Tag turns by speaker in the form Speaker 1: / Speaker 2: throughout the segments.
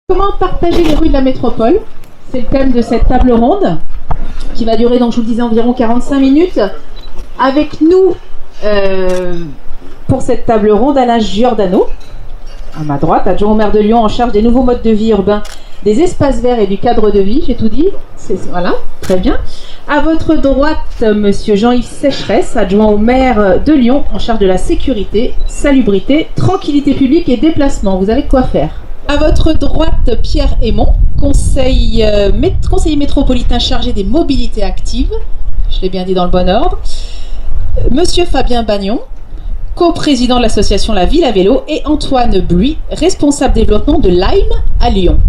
Speaker 1: Comment partager les rues de la métropole? C'est le thème de cette table ronde qui va durer, donc je vous le disais, environ 45 minutes. Avec nous, pour cette table ronde, Alain Giordano, à ma droite, adjoint au maire de Lyon en charge des nouveaux modes de vie urbains, des espaces verts et du cadre de vie, j'ai tout dit. Voilà, très bien. À votre droite, monsieur Jean-Yves Sécheresse, adjoint au maire de Lyon en charge de la sécurité, salubrité, tranquillité publique et déplacement. Vous avez de quoi faire. À votre droite, Pierre Aymon, conseiller métropolitain chargé des mobilités actives. Je l'ai bien dit dans le bon ordre. Monsieur Fabien Bagnon, coprésident de l'association La Ville à Vélo, et Antoine Bluy, responsable développement de Lime à Lyon.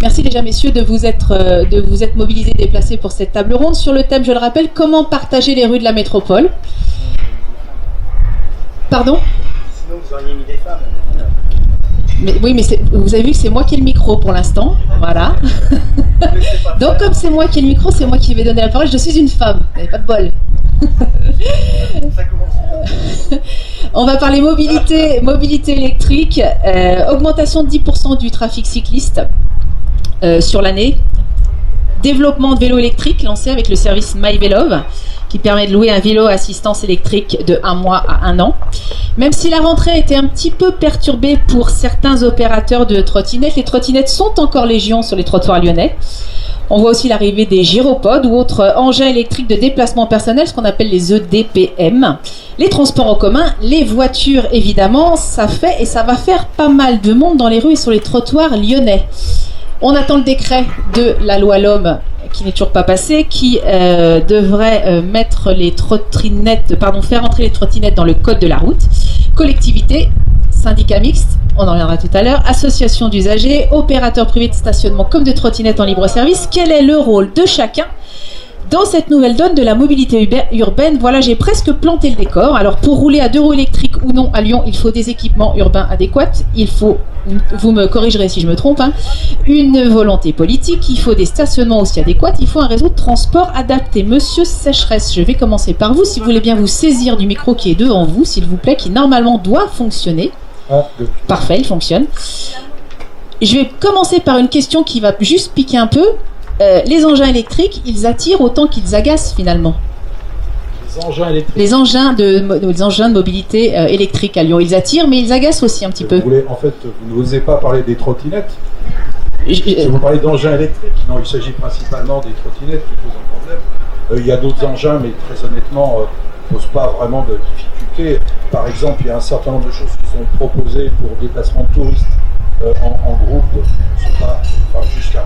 Speaker 1: Merci déjà messieurs de vous être mobilisés, déplacés pour cette table ronde sur le thème, je le rappelle, comment partager les rues de la métropole. Pardon ?
Speaker 2: Sinon vous auriez mis des femmes.
Speaker 1: Mais, oui, mais vous avez vu que c'est moi qui ai le micro pour l'instant, voilà. Donc comme c'est moi qui ai le micro, c'est moi qui vais donner la parole. Je suis une femme, vous n'avez pas de bol.
Speaker 2: Ça commence.
Speaker 1: On va parler mobilité électrique, augmentation de 10% du trafic cycliste sur l'année, développement de vélos électriques lancé avec le service MyVélove, qui permet de louer un vélo à assistance électrique de 1 mois à 1 an. Même si la rentrée a été un petit peu perturbée pour certains opérateurs de trottinettes, les trottinettes sont encore légion sur les trottoirs lyonnais. On voit aussi l'arrivée des gyropodes ou autres engins électriques de déplacement personnel, ce qu'on appelle les EDPM. Les transports en commun, les voitures évidemment, ça fait et ça va faire pas mal de monde dans les rues et sur les trottoirs lyonnais. On attend le décret de la loi LOM qui n'est toujours pas passé, qui devrait faire entrer les trottinettes dans le code de la route. Collectivité, syndicats mixtes, on en reviendra tout à l'heure, associations d'usagers, opérateurs privés de stationnement comme de trottinettes en libre service. Quel est le rôle de chacun dans cette nouvelle donne de la mobilité urbaine? Voilà, j'ai presque planté le décor. Alors pour rouler à 2 roues électriques ou non à Lyon, il faut des équipements urbains adéquats. Il faut, vous me corrigerez si je me trompe, une volonté politique. Il faut des stationnements aussi adéquats. Il faut un réseau de transport adapté. Monsieur Sécheresse, je vais commencer par vous. Si vous voulez bien vous saisir du micro qui est devant vous, s'il vous plaît, qui normalement doit fonctionner. Parfait, il fonctionne. Je vais commencer par une question qui va juste piquer un peu. Les engins électriques, ils attirent autant qu'ils agacent finalement.
Speaker 2: Les engins électriques.
Speaker 1: Les engins de mobilité électrique à Lyon, ils attirent, mais ils agacent aussi un petit peu.
Speaker 3: En fait, vous n'osez pas parler des trottinettes. Si vous parlez d'engins électriques, non, il s'agit principalement des trottinettes qui posent un problème. Il y a d'autres engins, mais très honnêtement, ne posent pas vraiment de difficultés. Par exemple, il y a un certain nombre de choses qui sont proposées pour déplacement de touristes en groupe. Jusqu'à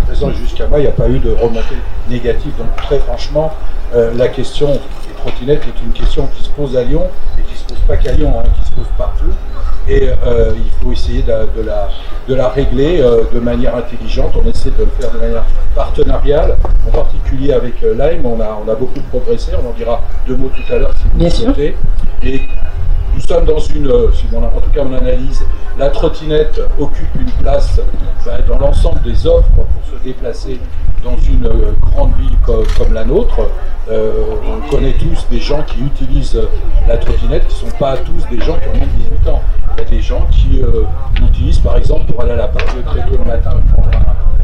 Speaker 3: présent, il n'y a pas eu de remontée négative. Donc très franchement, la question des trottinettes est une question qui se pose à Lyon et qui ne se pose pas qu'à Lyon, qui se pose partout. Et il faut essayer de la régler de manière intelligente. On essaie de le faire de manière partenariale, en particulier avec Lime. On a beaucoup progressé, on en dira 2 mots tout à l'heure si vous le souhaitez. Et nous sommes dans en tout cas mon analyse, la trottinette occupe une place dans l'ensemble des offres pour se déplacer dans une grande ville comme la nôtre. On connaît tous des gens qui utilisent la trottinette, qui ne sont pas tous des gens qui ont moins de 18 ans. Il y a des gens qui l'utilisent par exemple pour aller à la base très tôt le matin prendre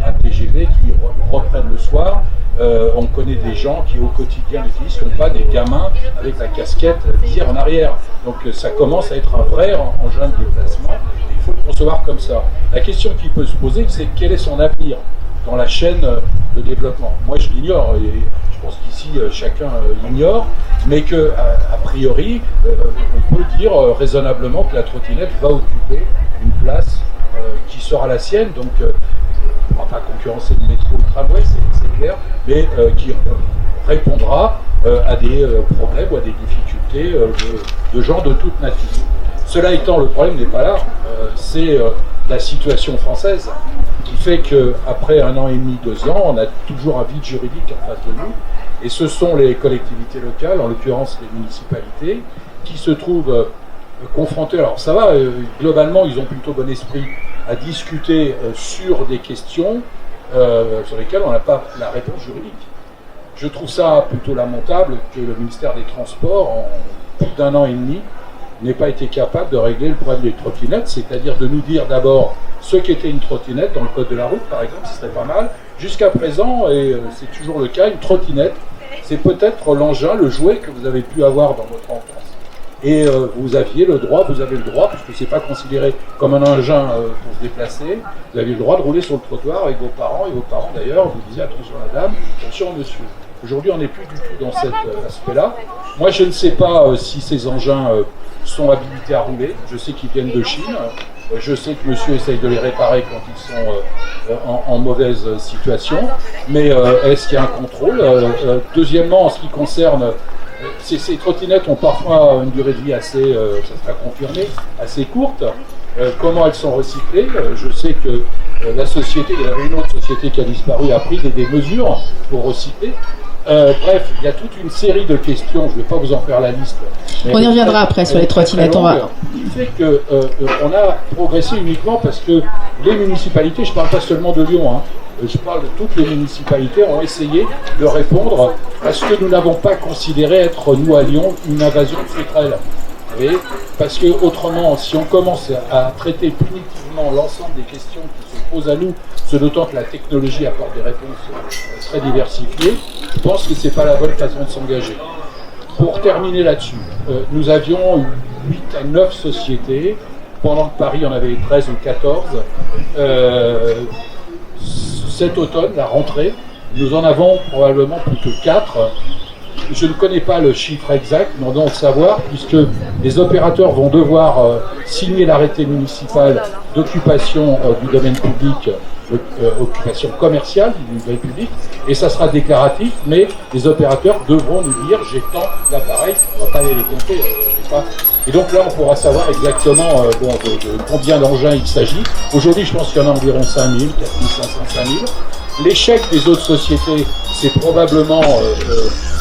Speaker 3: un TGV, qui reprennent le soir. On connaît des gens qui au quotidien l'utilisent, qui n'ont pas des gamins avec la casquette visière en arrière. Donc ça commence à être un vrai engin de déplacement. Il faut le concevoir comme ça. La question qui peut se poser, c'est quel est son avenir dans la chaîne de développement. Moi je l'ignore et je pense qu'ici chacun l'ignore, mais que a priori on peut dire raisonnablement que la trottinette va occuper une place qui sera la sienne. Donc on ne va pas concurrencer le métro ou le tramway, c'est clair, mais qui répondra à des problèmes ou à des difficultés de gens de toute nature. Cela étant, le problème n'est pas là, c'est la situation française qui fait qu'après 1 an et demi, 2 ans, on a toujours un vide juridique en face de nous, et ce sont les collectivités locales, en l'occurrence les municipalités, qui se trouvent confrontés. Alors ça va, globalement, ils ont plutôt bon esprit à discuter sur des questions sur lesquelles on n'a pas la réponse juridique. Je trouve ça plutôt lamentable que le ministère des Transports, en plus d'1 an et demi, n'ait pas été capable de régler le problème des trottinettes, c'est-à-dire de nous dire d'abord ce qu'était une trottinette dans le code de la route, par exemple, ce serait pas mal. Jusqu'à présent, et c'est toujours le cas, une trottinette, c'est peut-être l'engin, le jouet que vous avez pu avoir dans votre enfance. Et vous avez le droit, puisque c'est pas considéré comme un engin pour se déplacer, vous avez le droit de rouler sur le trottoir avec vos parents, et vos parents d'ailleurs vous disaient attention madame, attention monsieur. Aujourd'hui on n'est plus du tout dans cet aspect-là. Moi je ne sais pas si ces engins sont habilités à rouler, je sais qu'ils viennent de Chine, je sais que monsieur essaye de les réparer quand ils sont en mauvaise situation, mais est-ce qu'il y a un contrôle? Deuxièmement, en ce qui concerne ces trottinettes ont parfois une durée de vie assez, ça sera confirmé, assez courte. Comment elles sont recyclées? Je sais que la société, il y avait une autre société qui a disparu, a pris des mesures pour recycler. Bref, il y a toute une série de questions, je ne vais pas vous en faire la liste.
Speaker 1: On y reviendra après sur les trottinettes.
Speaker 3: Il fait qu'on a progressé uniquement parce que les municipalités, je ne parle pas seulement de Lyon, hein, je parle de toutes les municipalités, ont essayé de répondre à ce que nous n'avons pas considéré être, nous à Lyon, une invasion de sauterelles. Vous voyez ? Parce que autrement, si on commence à traiter punitivement l'ensemble des questions qui se posent à nous, ce d'autant que la technologie apporte des réponses très diversifiées, je pense que ce n'est pas la bonne façon de s'engager. Pour terminer là-dessus, nous avions 8 à 9 sociétés, pendant que Paris en avait 13 ou 14. Cet automne, la rentrée, nous en avons probablement plus que 4. Je ne connais pas le chiffre exact, mais on doit le savoir, puisque les opérateurs vont devoir signer l'arrêté municipal d'occupation du domaine public, occupation commerciale du domaine public, et ça sera déclaratif, mais les opérateurs devront nous dire j'ai tant d'appareils, on ne va pas aller les compter, et donc là on pourra savoir exactement de combien d'engins il s'agit. Aujourd'hui je pense qu'il y en a environ 5000, 4500, 5000. L'échec des autres sociétés, c'est probablement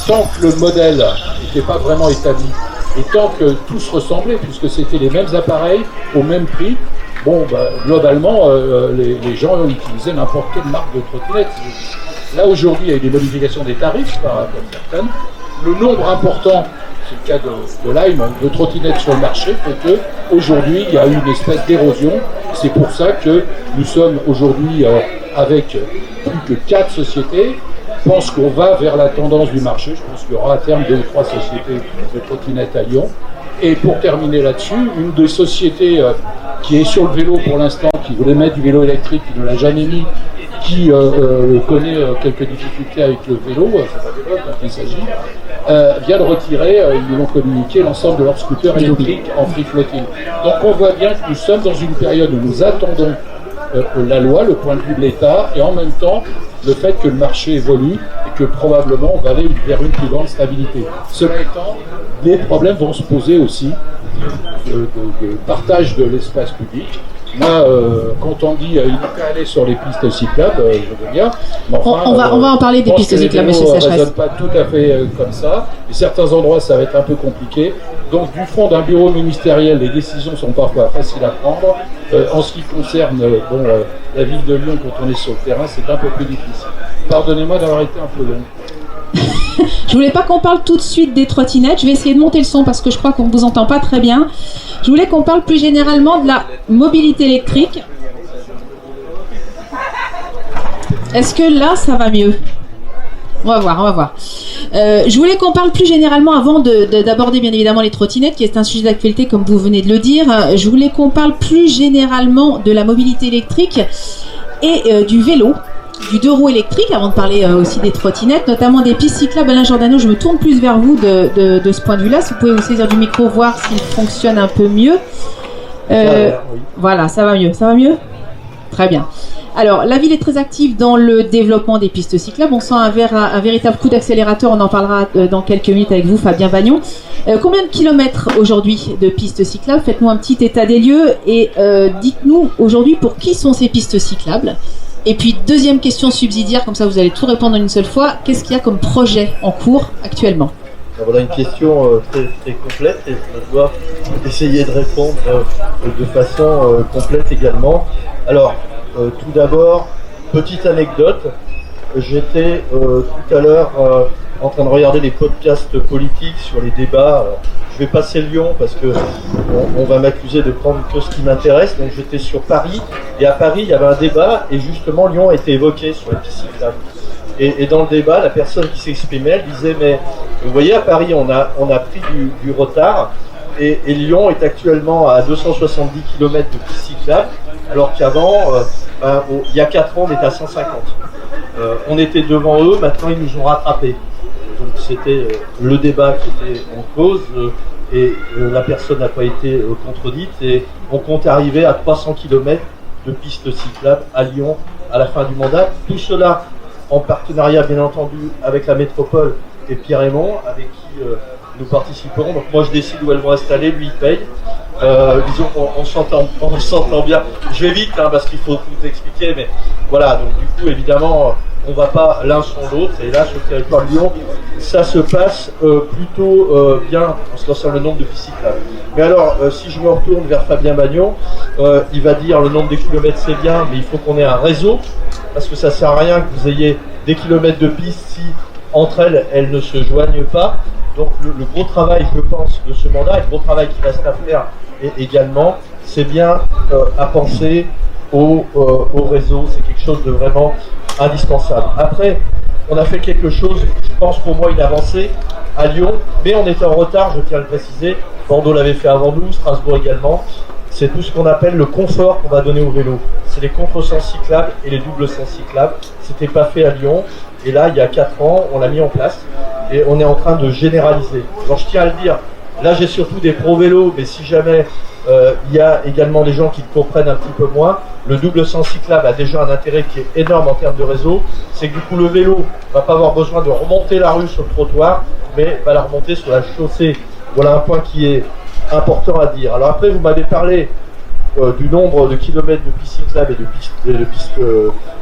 Speaker 3: tant que le modèle n'était pas vraiment établi et tant que tout se ressemblait, puisque c'était les mêmes appareils au même prix, globalement, les gens utilisaient n'importe quelle marque de trottinette. Là, aujourd'hui, il y a eu des modifications des tarifs, comme certaines. Le nombre important, c'est le cas de Lime, de trottinettes sur le marché, fait qu'aujourd'hui, il y a eu une espèce d'érosion. C'est pour ça que nous sommes aujourd'hui avec plus que 4 sociétés. Je pense qu'on va vers la tendance du marché. Je pense qu'il y aura à terme 2 ou 3 sociétés de trottinettes à Lyon. Et pour terminer là-dessus, une des sociétés qui est sur le vélo pour l'instant, qui voulait mettre du vélo électrique, qui ne l'a jamais mis, qui connaît quelques difficultés avec le vélo, c'est pas vélo dont il s'agit, vient de retirer, ils l'ont communiqué, l'ensemble de leurs scooters électriques en free floating. Donc on voit bien que nous sommes dans une période où nous attendons la loi, le point de vue de l'État, et en même temps le fait que le marché évolue et que probablement on va aller vers une plus grande stabilité. Cela étant, des problèmes vont se poser aussi de partage de l'espace public. Moi, quand on dit il n'y a qu'à aller sur les pistes cyclables, je veux bien. Mais enfin,
Speaker 1: on va en parler des pistes cyclables, monsieur Sécheresse.
Speaker 3: Ça ne résonne pas tout à fait comme ça. Et certains endroits, ça va être un peu compliqué. Donc, du fond d'un bureau ministériel, les décisions sont parfois faciles à prendre. En ce qui concerne la ville de Lyon, quand on est sur le terrain, c'est un peu plus difficile. Pardonnez-moi d'avoir été un peu long.
Speaker 1: Je voulais pas qu'on parle tout de suite des trottinettes. Je vais essayer de monter le son parce que je crois qu'on ne vous entend pas très bien. Je voulais qu'on parle plus généralement de la mobilité électrique. Est-ce que là, ça va mieux ? On va voir. Je voulais qu'on parle plus généralement, avant d'aborder bien évidemment les trottinettes, qui est un sujet d'actualité comme vous venez de le dire. Je voulais qu'on parle plus généralement de la mobilité électrique et du vélo, du 2 roues électriques, avant de parler aussi des trottinettes, notamment des pistes cyclables. Alain Giordano, je me tourne plus vers vous de ce point de vue-là. Si vous pouvez vous saisir du micro, voir s'il fonctionne un peu mieux.
Speaker 3: Oui.
Speaker 1: Voilà, ça va mieux. Très bien. Alors, la ville est très active dans le développement des pistes cyclables. On sent un véritable coup d'accélérateur. On en parlera dans quelques minutes avec vous, Fabien Bagnon. Combien de kilomètres aujourd'hui de pistes cyclables ? Faites-nous un petit état des lieux et dites-nous aujourd'hui pour qui sont ces pistes cyclables. Et puis, deuxième question subsidiaire, comme ça vous allez tout répondre en une seule fois. Qu'est-ce qu'il y a comme projet en cours actuellement ?
Speaker 4: Voilà une question très, très complète et je dois essayer de répondre de façon complète également. Alors, tout d'abord, petite anecdote. J'étais tout à l'heure en train de regarder les podcasts politiques sur les débats. Alors, je vais passer Lyon parce que on va m'accuser de prendre que ce qui m'intéresse. Donc j'étais sur Paris et à Paris il y avait un débat et justement Lyon a été évoqué sur les pistes cyclables. Et dans le débat, la personne qui s'exprimait, elle disait mais vous voyez à Paris on a pris du retard et Lyon est actuellement à 270 km de pistes cyclables alors qu'avant il y a 4 ans on était à 150. On était devant eux, maintenant ils nous ont rattrapés. Donc c'était le débat qui était en cause et la personne n'a pas été contredite et on compte arriver à 300 km de pistes cyclables à Lyon à la fin du mandat. Tout cela en partenariat bien entendu avec la métropole et Pierre Raymond avec qui nous participerons. Donc moi je décide où elles vont installer, lui il paye. Disons qu'on s'entend bien. Je vais vite parce qu'il faut tout expliquer, mais voilà, donc du coup évidemment on ne va pas l'un sans l'autre, et là sur le territoire de Lyon, ça se passe plutôt bien en ce qui concerne le nombre de pistes cyclables. Mais alors, si je me retourne vers Fabien Bagnon, il va dire le nombre de kilomètres c'est bien, mais il faut qu'on ait un réseau, parce que ça ne sert à rien que vous ayez des kilomètres de pistes si entre elles ne se joignent pas. Donc le gros travail, je pense, de ce mandat, et le gros travail qui reste à faire également, c'est bien à penser au réseau. C'est quelque chose de vraiment indispensable. Après, on a fait quelque chose, je pense pour moi, une avancée à Lyon, mais on était en retard, je tiens à le préciser. Bordeaux l'avait fait avant nous, Strasbourg également. C'est tout ce qu'on appelle le confort qu'on va donner au vélo. C'est les contresens cyclables et les doubles sens cyclables. C'était pas fait à Lyon, et là, il y a 4 ans, on l'a mis en place, et on est en train de généraliser. Alors je tiens à le dire, là j'ai surtout des pro-vélos, mais si jamais il y a également des gens qui le comprennent un petit peu moins, le double sens cyclable a déjà un intérêt qui est énorme en termes de réseau, c'est que du coup le vélo ne va pas avoir besoin de remonter la rue sur le trottoir, mais va la remonter sur la chaussée. Voilà un point qui est important à dire. Alors après vous m'avez parlé du nombre de kilomètres de pistes cyclables et de pistes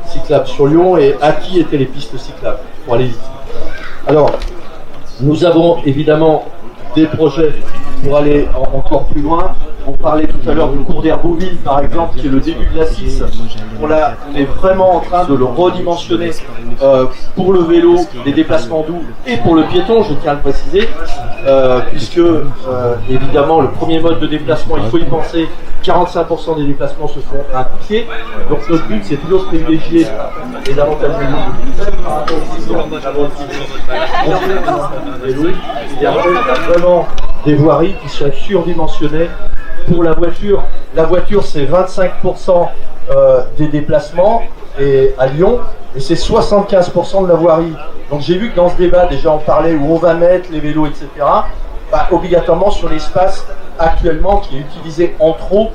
Speaker 4: cyclables sur Lyon, et à qui étaient les pistes cyclables, pour aller vite. Alors, nous avons évidemment des projets pour aller encore plus loin. On parlait tout à l'heure du cours d'Herbouville, par exemple, qui est le début de la 6. On est vraiment en train de le redimensionner pour le vélo, les déplacements doux, et pour le piéton, je tiens à le préciser, puisque évidemment le premier mode de déplacement, il faut y penser, 45% des déplacements se font à pied. Donc notre but, c'est toujours de privilégier les avantages vélo. Et après, on a vraiment des voiries qui sont surdimensionnées pour la voiture. La voiture, c'est 25% des déplacements et à Lyon, et c'est 75% de la voirie. Donc j'ai vu que dans ce débat, déjà on parlait où on va mettre les vélos, etc. Obligatoirement sur l'espace actuellement qui est utilisé en trop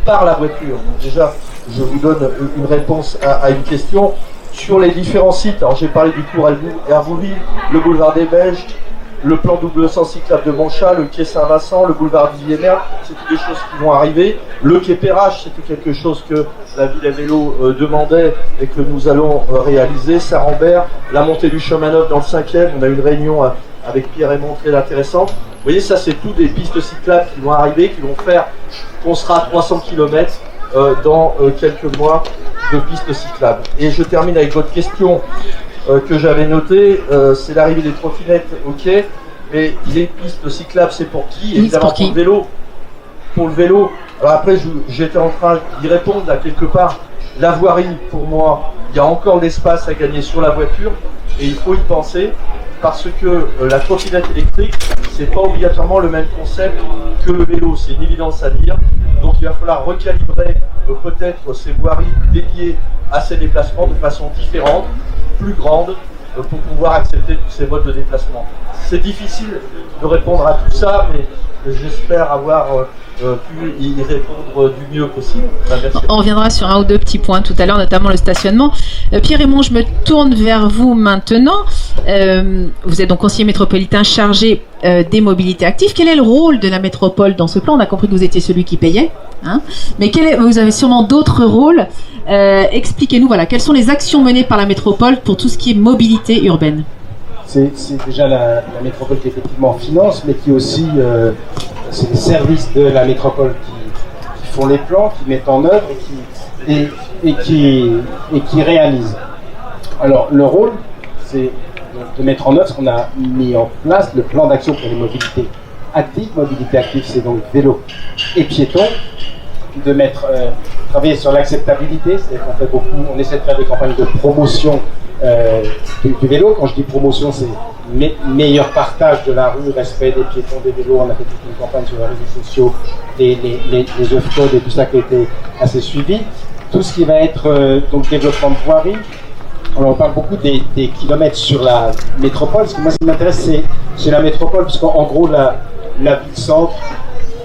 Speaker 4: par la voiture. Donc déjà, je vous donne une réponse à une question. Sur les différents sites, alors j'ai parlé du cours Herbouville, le boulevard des Belges, le plan double sens cyclable de Montchat, le quai Saint-Vincent, le boulevard Villiers-Mer, c'est toutes des choses qui vont arriver. Le quai Perrache, c'était quelque chose que la ville à vélo demandait et que nous allons réaliser. Saint-Rambert, la montée du chemin neuf dans le 5e, on a eu une réunion avec Pierre Raymond très intéressante. Vous voyez, ça c'est toutes des pistes cyclables qui vont arriver, qui vont faire qu'on sera à 300 km dans quelques mois de pistes cyclables. Et je termine avec votre question que j'avais notée, c'est l'arrivée des trottinettes, ok, mais les pistes cyclables c'est pour qui? Évidemment pour le vélo. Pour le vélo. Alors après j'étais en train d'y répondre là quelque part. La voirie, pour moi, il y a encore de l'espace à gagner sur la voiture et il faut y penser parce que la trottinette électrique, c'est pas obligatoirement le même concept que le vélo, c'est une évidence à dire. Donc il va falloir recalibrer peut-être ces voiries dédiées à ces déplacements de façon différente, plus grande, pour pouvoir accepter tous ces modes de déplacement. C'est difficile de répondre à tout ça, mais j'espère avoir pu y répondre du mieux possible. Merci.
Speaker 1: On reviendra sur un ou deux petits points tout à l'heure, notamment le stationnement. Pierre Raymond, je me tourne vers vous maintenant. Vous êtes donc conseiller métropolitain chargé des mobilités actives. Quel est le rôle de la métropole dans ce plan? On a compris que vous étiez celui qui payait, hein, mais vous avez sûrement d'autres rôles. Expliquez-nous, voilà, quelles sont les actions menées par la métropole pour tout ce qui est mobilité urbaine?
Speaker 5: C'est déjà la métropole qui effectivement finance, mais qui aussi, c'est les services de la métropole qui font les plans, qui mettent en œuvre et qui réalisent. Alors le rôle, c'est de mettre en œuvre ce qu'on a mis en place, le plan d'action pour les mobilités actives. Mobilité active, c'est donc vélo et piéton. De travailler sur l'acceptabilité, c'est-à-dire qu'on fait beaucoup, on essaie de faire des campagnes de promotion du vélo. Quand je dis promotion, c'est meilleur partage de la rue, respect des piétons, des vélos. On a fait toute une campagne sur les réseaux sociaux, les off-codes et tout ça qui a été assez suivi. Tout ce qui va être donc développement de voirie. On parle beaucoup des kilomètres sur la métropole, parce que moi, ce qui m'intéresse, c'est la métropole, parce qu'en gros, la ville-centre,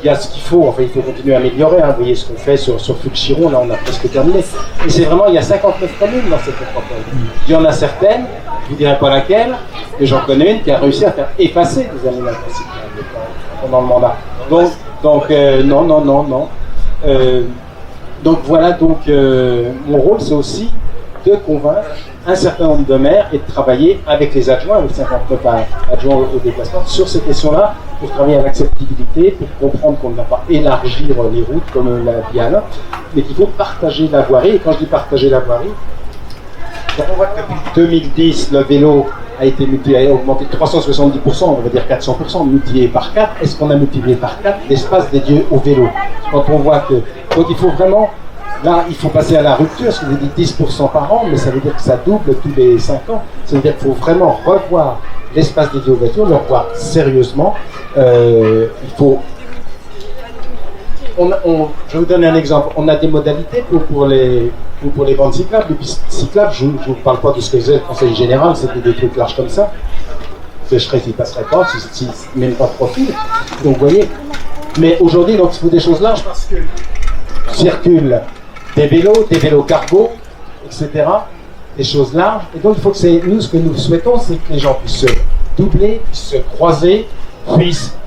Speaker 5: il y a ce qu'il faut, enfin il faut continuer à améliorer, hein. Vous voyez ce qu'on fait sur Fulchiron, là on a presque terminé. Et c'est vraiment, il y a 59 communes dans cette métropole. Il y en a certaines, je ne vous dirai pas laquelle, mais j'en connais une qui a réussi à faire effacer des animations pendant le mandat. Donc non. Donc voilà, mon rôle c'est aussi de convaincre un certain nombre de maires et de travailler avec les adjoints, avec 59 adjoints au déplacement, sur ces questions-là, pour travailler à l'acceptabilité, pour comprendre qu'on ne va pas élargir les routes comme l'a dit Alain, mais qu'il faut partager la voirie. Et quand je dis partager la voirie, quand on voit que depuis 2010, le vélo a augmenté de 370%, on va dire 400%, multiplié par 4. Est-ce qu'on a multiplié par 4 l'espace dédié au vélo? Quand on voit que... Donc il faut vraiment... Là, il faut passer à la rupture, parce que vous dites 10% par an, mais ça veut dire que ça double tous les 5 ans. Ça veut dire qu'il faut vraiment revoir l'espace dédié aux voitures, le revoir sérieusement. Il faut... je vais vous donner un exemple. On a des modalités pour les bandes cyclables. Les pistes cyclables, je ne vous parle pas de ce que faisait le Conseil général, c'était des trucs larges comme ça. Sécheresse, il ne passerait pas, même pas de profil. Donc vous voyez. Mais aujourd'hui, donc, il faut des choses larges parce que circulent des vélos cargo, etc. Des choses larges. Et donc il faut que nous, ce que nous souhaitons, c'est que les gens puissent se doubler, puissent se croiser, puissent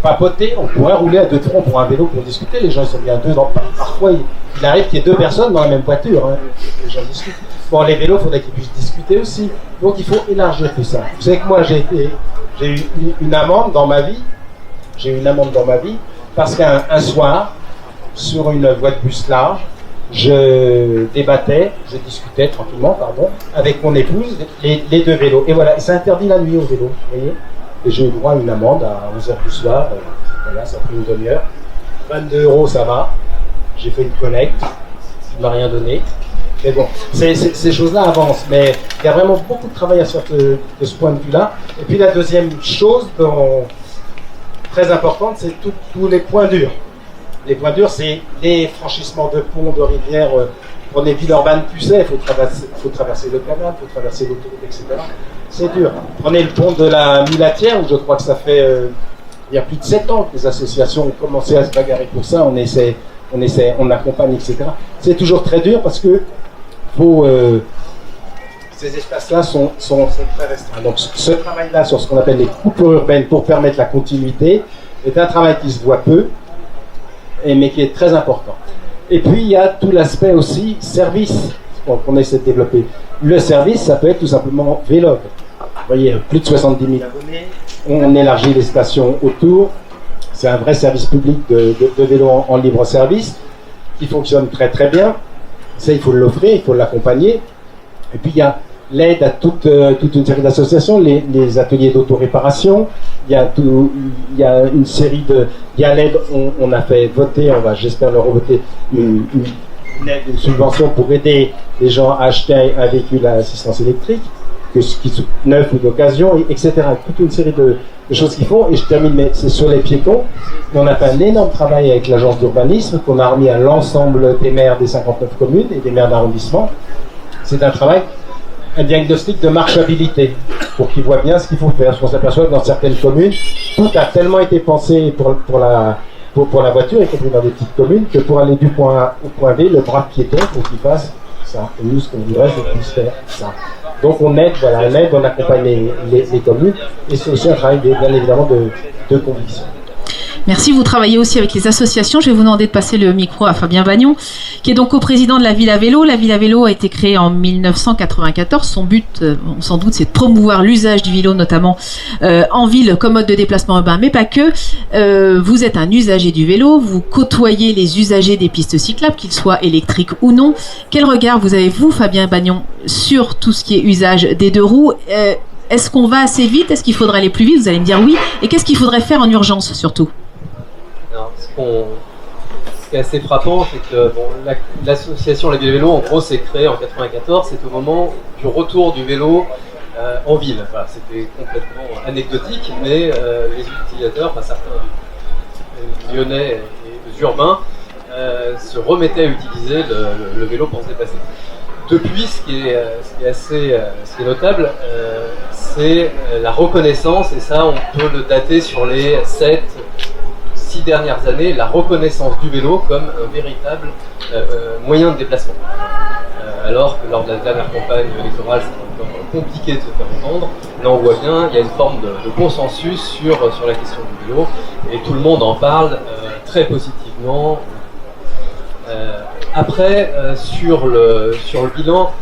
Speaker 5: papoter. On pourrait rouler à deux troncs pour un vélo pour discuter. Les gens ils sont bien deux. Parfois, il arrive qu'il y ait deux personnes dans la même voiture. Hein. Les gens discutent. Bon, les vélos, il faudrait qu'ils puissent discuter aussi. Donc il faut élargir tout ça. Vous savez que moi, j'ai eu une amende dans ma vie. Parce qu'un soir, sur une voie de bus large, je discutais tranquillement, avec mon épouse, les deux vélos. Et voilà, c'est interdit la nuit au vélo, vous voyez. Et j'ai eu droit à une amende à 11h du soir. Voilà, ça a pris une demi-heure. 22 €, ça va. J'ai fait une collecte. Il ne m'a rien donné. Mais bon, ces choses-là avancent. Mais il y a vraiment beaucoup de travail à faire de ce point de vue-là. Et puis la deuxième chose très importante, c'est tous les points durs. Les points durs, c'est les franchissements de ponts, de rivières. Prenez Villeurbanne, Pucet, il faut traverser le canal, il faut traverser l'autoroute, etc. C'est dur. Prenez le pont de la Mulatière, où je crois que ça fait il y a plus de 7 ans que les associations ont commencé à se bagarrer pour ça. On accompagne, etc. C'est toujours très dur parce que ces espaces-là sont très restreints. Donc ce travail-là sur ce qu'on appelle les coupures urbaines pour permettre la continuité est un travail qui se voit peu, mais qui est très important. Et puis il y a tout l'aspect aussi service qu'on essaie de développer. Le service, ça peut être tout simplement Vélog. Vous voyez, plus de 70 000 abonnés, on élargit les stations autour. C'est un vrai service public de vélo en libre service qui fonctionne très très bien. Ça, il faut l'offrir, il faut l'accompagner. Et puis il y a l'aide à toute une série d'associations, les ateliers d'autoréparation. Il y a une série de... Il y a l'aide, on a fait voter, on va, j'espère le revoter, une subvention pour aider les gens à acheter un véhicule à assistance électrique, neuf ou d'occasion, etc. Toute une série de choses qu'ils font. Et je termine, mais c'est sur les piétons. On a fait un énorme travail avec l'agence d'urbanisme qu'on a remis à l'ensemble des maires des 59 communes et des maires d'arrondissement. C'est un diagnostic de marchabilité pour qu'ils voient bien ce qu'il faut faire. Parce qu'on s'aperçoit que dans certaines communes, tout a tellement été pensé pour la voiture, y compris dans des petites communes, que pour aller du point A au point B, le bras de piéton, il faut qu'il fasse ça. Et nous, ce qu'on voudrait, c'est qu'il puisse faire ça. Donc on aide, on accompagne les communes, et c'est aussi un travail bien évidemment de conviction.
Speaker 1: Merci, vous travaillez aussi avec les associations. Je vais vous demander de passer le micro à Fabien Bagnon, qui est donc coprésident de la Ville à Vélo. La Ville à Vélo a été créée en 1994. Son but, sans doute, c'est de promouvoir l'usage du vélo, notamment en ville comme mode de déplacement urbain, mais pas que. Vous êtes un usager du vélo, vous côtoyez les usagers des pistes cyclables, qu'ils soient électriques ou non. Quel regard vous avez, vous, Fabien Bagnon, sur tout ce qui est usage des deux roues ? Est-ce qu'on va assez vite? Est-ce qu'il faudrait aller plus vite? Vous allez me dire oui. Et qu'est-ce qu'il faudrait faire en urgence surtout?
Speaker 6: Alors, ce qui est assez frappant, c'est que l'association La Ville Vélo, en gros, s'est créée en 94. C'est au moment du retour du vélo en ville. Voilà, c'était complètement anecdotique, mais les utilisateurs, certains lyonnais et urbains, se remettaient à utiliser le vélo pour se déplacer. Depuis, ce qui est notable, c'est la reconnaissance, et ça, on peut le dater sur les 7-6 dernières années, la reconnaissance du vélo comme un véritable moyen de déplacement. Alors que lors de la dernière campagne électorale, c'était encore compliqué de se faire entendre. Là, on voit bien, il y a une forme de consensus sur la question du vélo, et tout le monde en parle très positivement. Après, sur le bilan,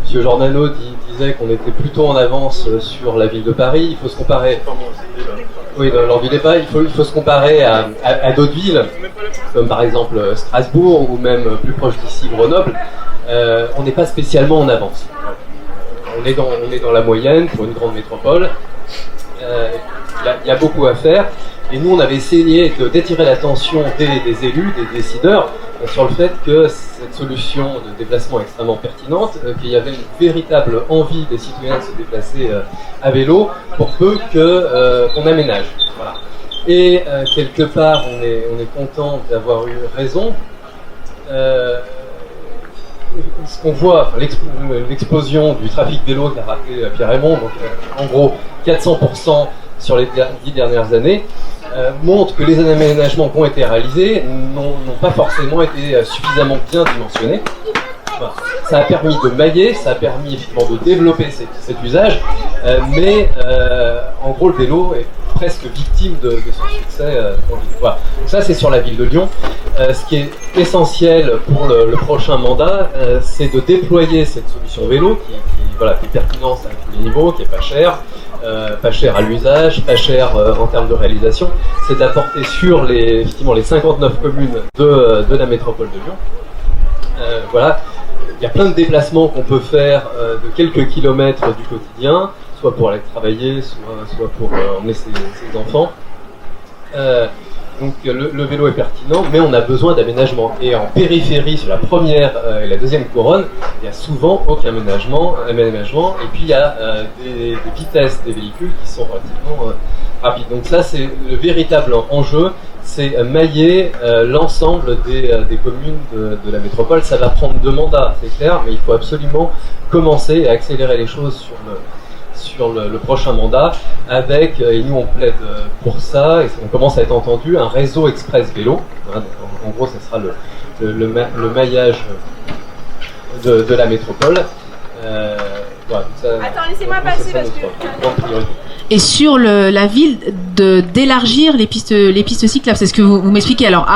Speaker 6: M. Giordano disait qu'on était plutôt en avance sur la ville de Paris. Il faut se comparer. Oui, lors du débat, il faut se comparer à d'autres villes, comme par exemple Strasbourg ou même plus proche d'ici, Grenoble. On n'est pas spécialement en avance. On est dans la moyenne pour une grande métropole. Il y a beaucoup à faire. Et nous, on avait essayé d'étirer l'attention des élus, des décideurs, sur le fait que cette solution de déplacement est extrêmement pertinente, qu'il y avait une véritable envie des citoyens de se déplacer à vélo pour peu qu'on aménage. Voilà. Et quelque part, on est content d'avoir eu raison. Ce qu'on voit, l'explosion du trafic vélo qu'a rappelé Pierre Raymond, donc en gros 400% sur les 10 dernières années, montre que les aménagements qui ont été réalisés n'ont pas forcément été suffisamment bien dimensionnés. Enfin, ça a permis de mailler, ça a permis effectivement de développer cet usage, mais en gros le vélo est presque victime de son succès. Voilà. Donc ça c'est sur la ville de Lyon. Ce qui est essentiel pour le prochain mandat, c'est de déployer cette solution vélo qui est pertinente à tous les niveaux, qui est pas cher à l'usage, pas cher en termes de réalisation. C'est d'apporter sur les 59 communes de la métropole de Lyon. Voilà. Il y a plein de déplacements qu'on peut faire de quelques kilomètres du quotidien, soit pour aller travailler, soit pour emmener ses enfants. Donc le vélo est pertinent, mais on a besoin d'aménagement. Et en périphérie, sur la première et la deuxième couronne, il n'y a souvent aucun aménagement. Et puis il y a des vitesses des véhicules qui sont relativement rapides. Donc ça, c'est le véritable enjeu, c'est mailler l'ensemble des communes de la métropole. Ça va prendre 2 mandats, c'est clair, mais il faut absolument commencer à accélérer les choses sur le prochain mandat, avec, et nous on plaide pour ça, et on commence à être entendu, un réseau express vélo. En gros, ce sera le maillage de la métropole. Voilà, ça, attends, laissez-moi passer parce que...
Speaker 1: Et sur la ville, d'élargir les pistes cyclables, c'est ce que vous m'expliquez. Alors,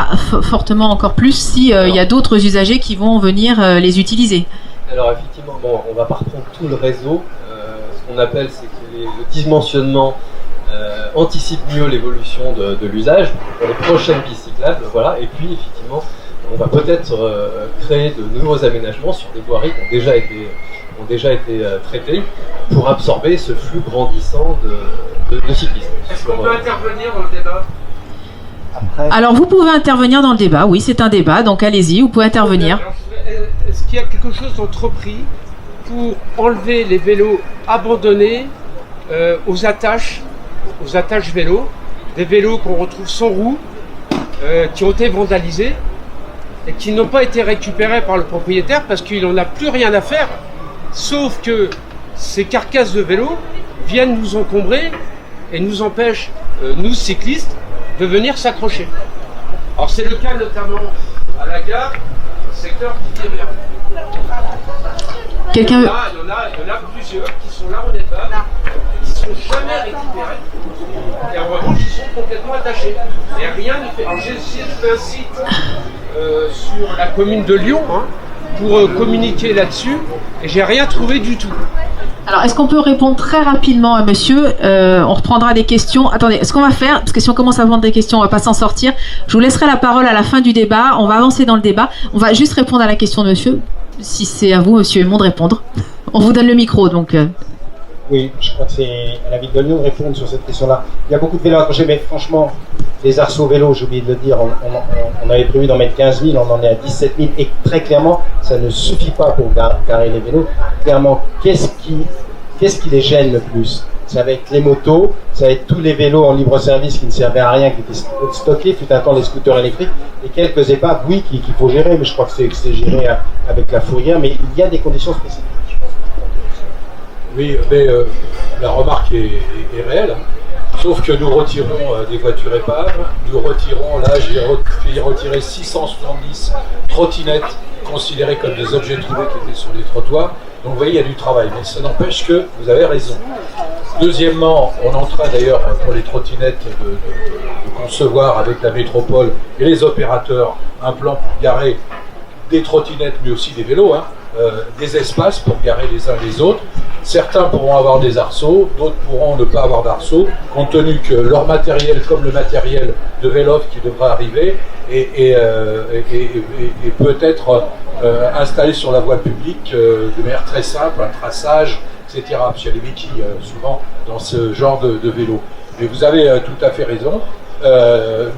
Speaker 1: fortement encore plus si il y a d'autres usagers qui vont venir les utiliser.
Speaker 6: Alors effectivement, on va pas reprendre tout le réseau. Ce qu'on appelle, c'est que le dimensionnement anticipe mieux l'évolution de l'usage pour les prochaines pistes cyclables. Voilà. Et puis effectivement, on va peut-être créer de nouveaux aménagements sur des voiries qui ont déjà été traitées pour absorber ce flux grandissant de cyclistes.
Speaker 2: Est-ce qu'on peut intervenir dans le débat?
Speaker 1: Alors vous pouvez intervenir dans le débat, oui, c'est un débat, donc allez-y, vous pouvez intervenir.
Speaker 7: Est-ce qu'il y a quelque chose d'entrepris pour enlever les vélos abandonnés aux attaches vélos, des vélos qu'on retrouve sans roue, qui ont été vandalisés et qui n'ont pas été récupérés par le propriétaire parce qu'il n'en a plus rien à faire, sauf que ces carcasses de vélos viennent nous encombrer et nous empêchent, nous cyclistes, de venir s'accrocher. Alors c'est le cas notamment à la gare, secteur du Diébert.
Speaker 1: Quelqu'un...
Speaker 7: Il y en a plusieurs qui sont là en épave, qui ne sont jamais récupérés. Et en revanche, ils sont complètement attachés. Et rien n'est fait. Alors j'ai essayé de faire un site sur la commune de Lyon pour communiquer là-dessus, et j'ai rien trouvé du tout.
Speaker 1: Alors, est-ce qu'on peut répondre très rapidement à monsieur? On reprendra des questions. Attendez, ce qu'on va faire, parce que si on commence à prendre des questions, on va pas s'en sortir. Je vous laisserai la parole à la fin du débat. On va avancer dans le débat. On va juste répondre à la question de monsieur. Si c'est à vous, monsieur Aymon, de répondre. On vous donne le micro, donc...
Speaker 5: Oui, je crois que c'est à la ville de Lyon de répondre sur cette question-là. Il y a beaucoup de vélos accrochés, mais franchement, les arceaux vélos, j'ai oublié de le dire, on avait prévu d'en mettre 15 000, on en est à 17 000, et très clairement, ça ne suffit pas pour garer les vélos. Clairement, qu'est-ce qui les gêne le plus? Ça va être les motos, ça va être tous les vélos en libre-service qui ne servaient à rien, qui étaient stockés, fut un temps les scooters électriques, et quelques épaves, oui, qu'il faut gérer, mais je crois que c'est géré avec la fourrière, mais il y a des conditions spécifiques.
Speaker 3: Oui, mais la remarque est réelle, sauf que nous retirons des voitures épaves, nous retirons, là j'ai retiré 670 trottinettes considérées comme des objets trouvés qui étaient sur les trottoirs, donc vous voyez il y a du travail, mais ça n'empêche que vous avez raison. Deuxièmement, on est en train d'ailleurs pour les trottinettes de concevoir avec la métropole et les opérateurs un plan pour garer des trottinettes mais aussi des vélos, des espaces pour garer les uns les autres. Certains pourront avoir des arceaux, d'autres pourront ne pas avoir d'arceaux, compte tenu que leur matériel, comme le matériel de Velof qui devra arriver, et peut être installé sur la voie publique de manière très simple, un traçage, etc. Parce qu'il y a des béquilles souvent dans ce genre de vélo. Mais vous avez tout à fait raison.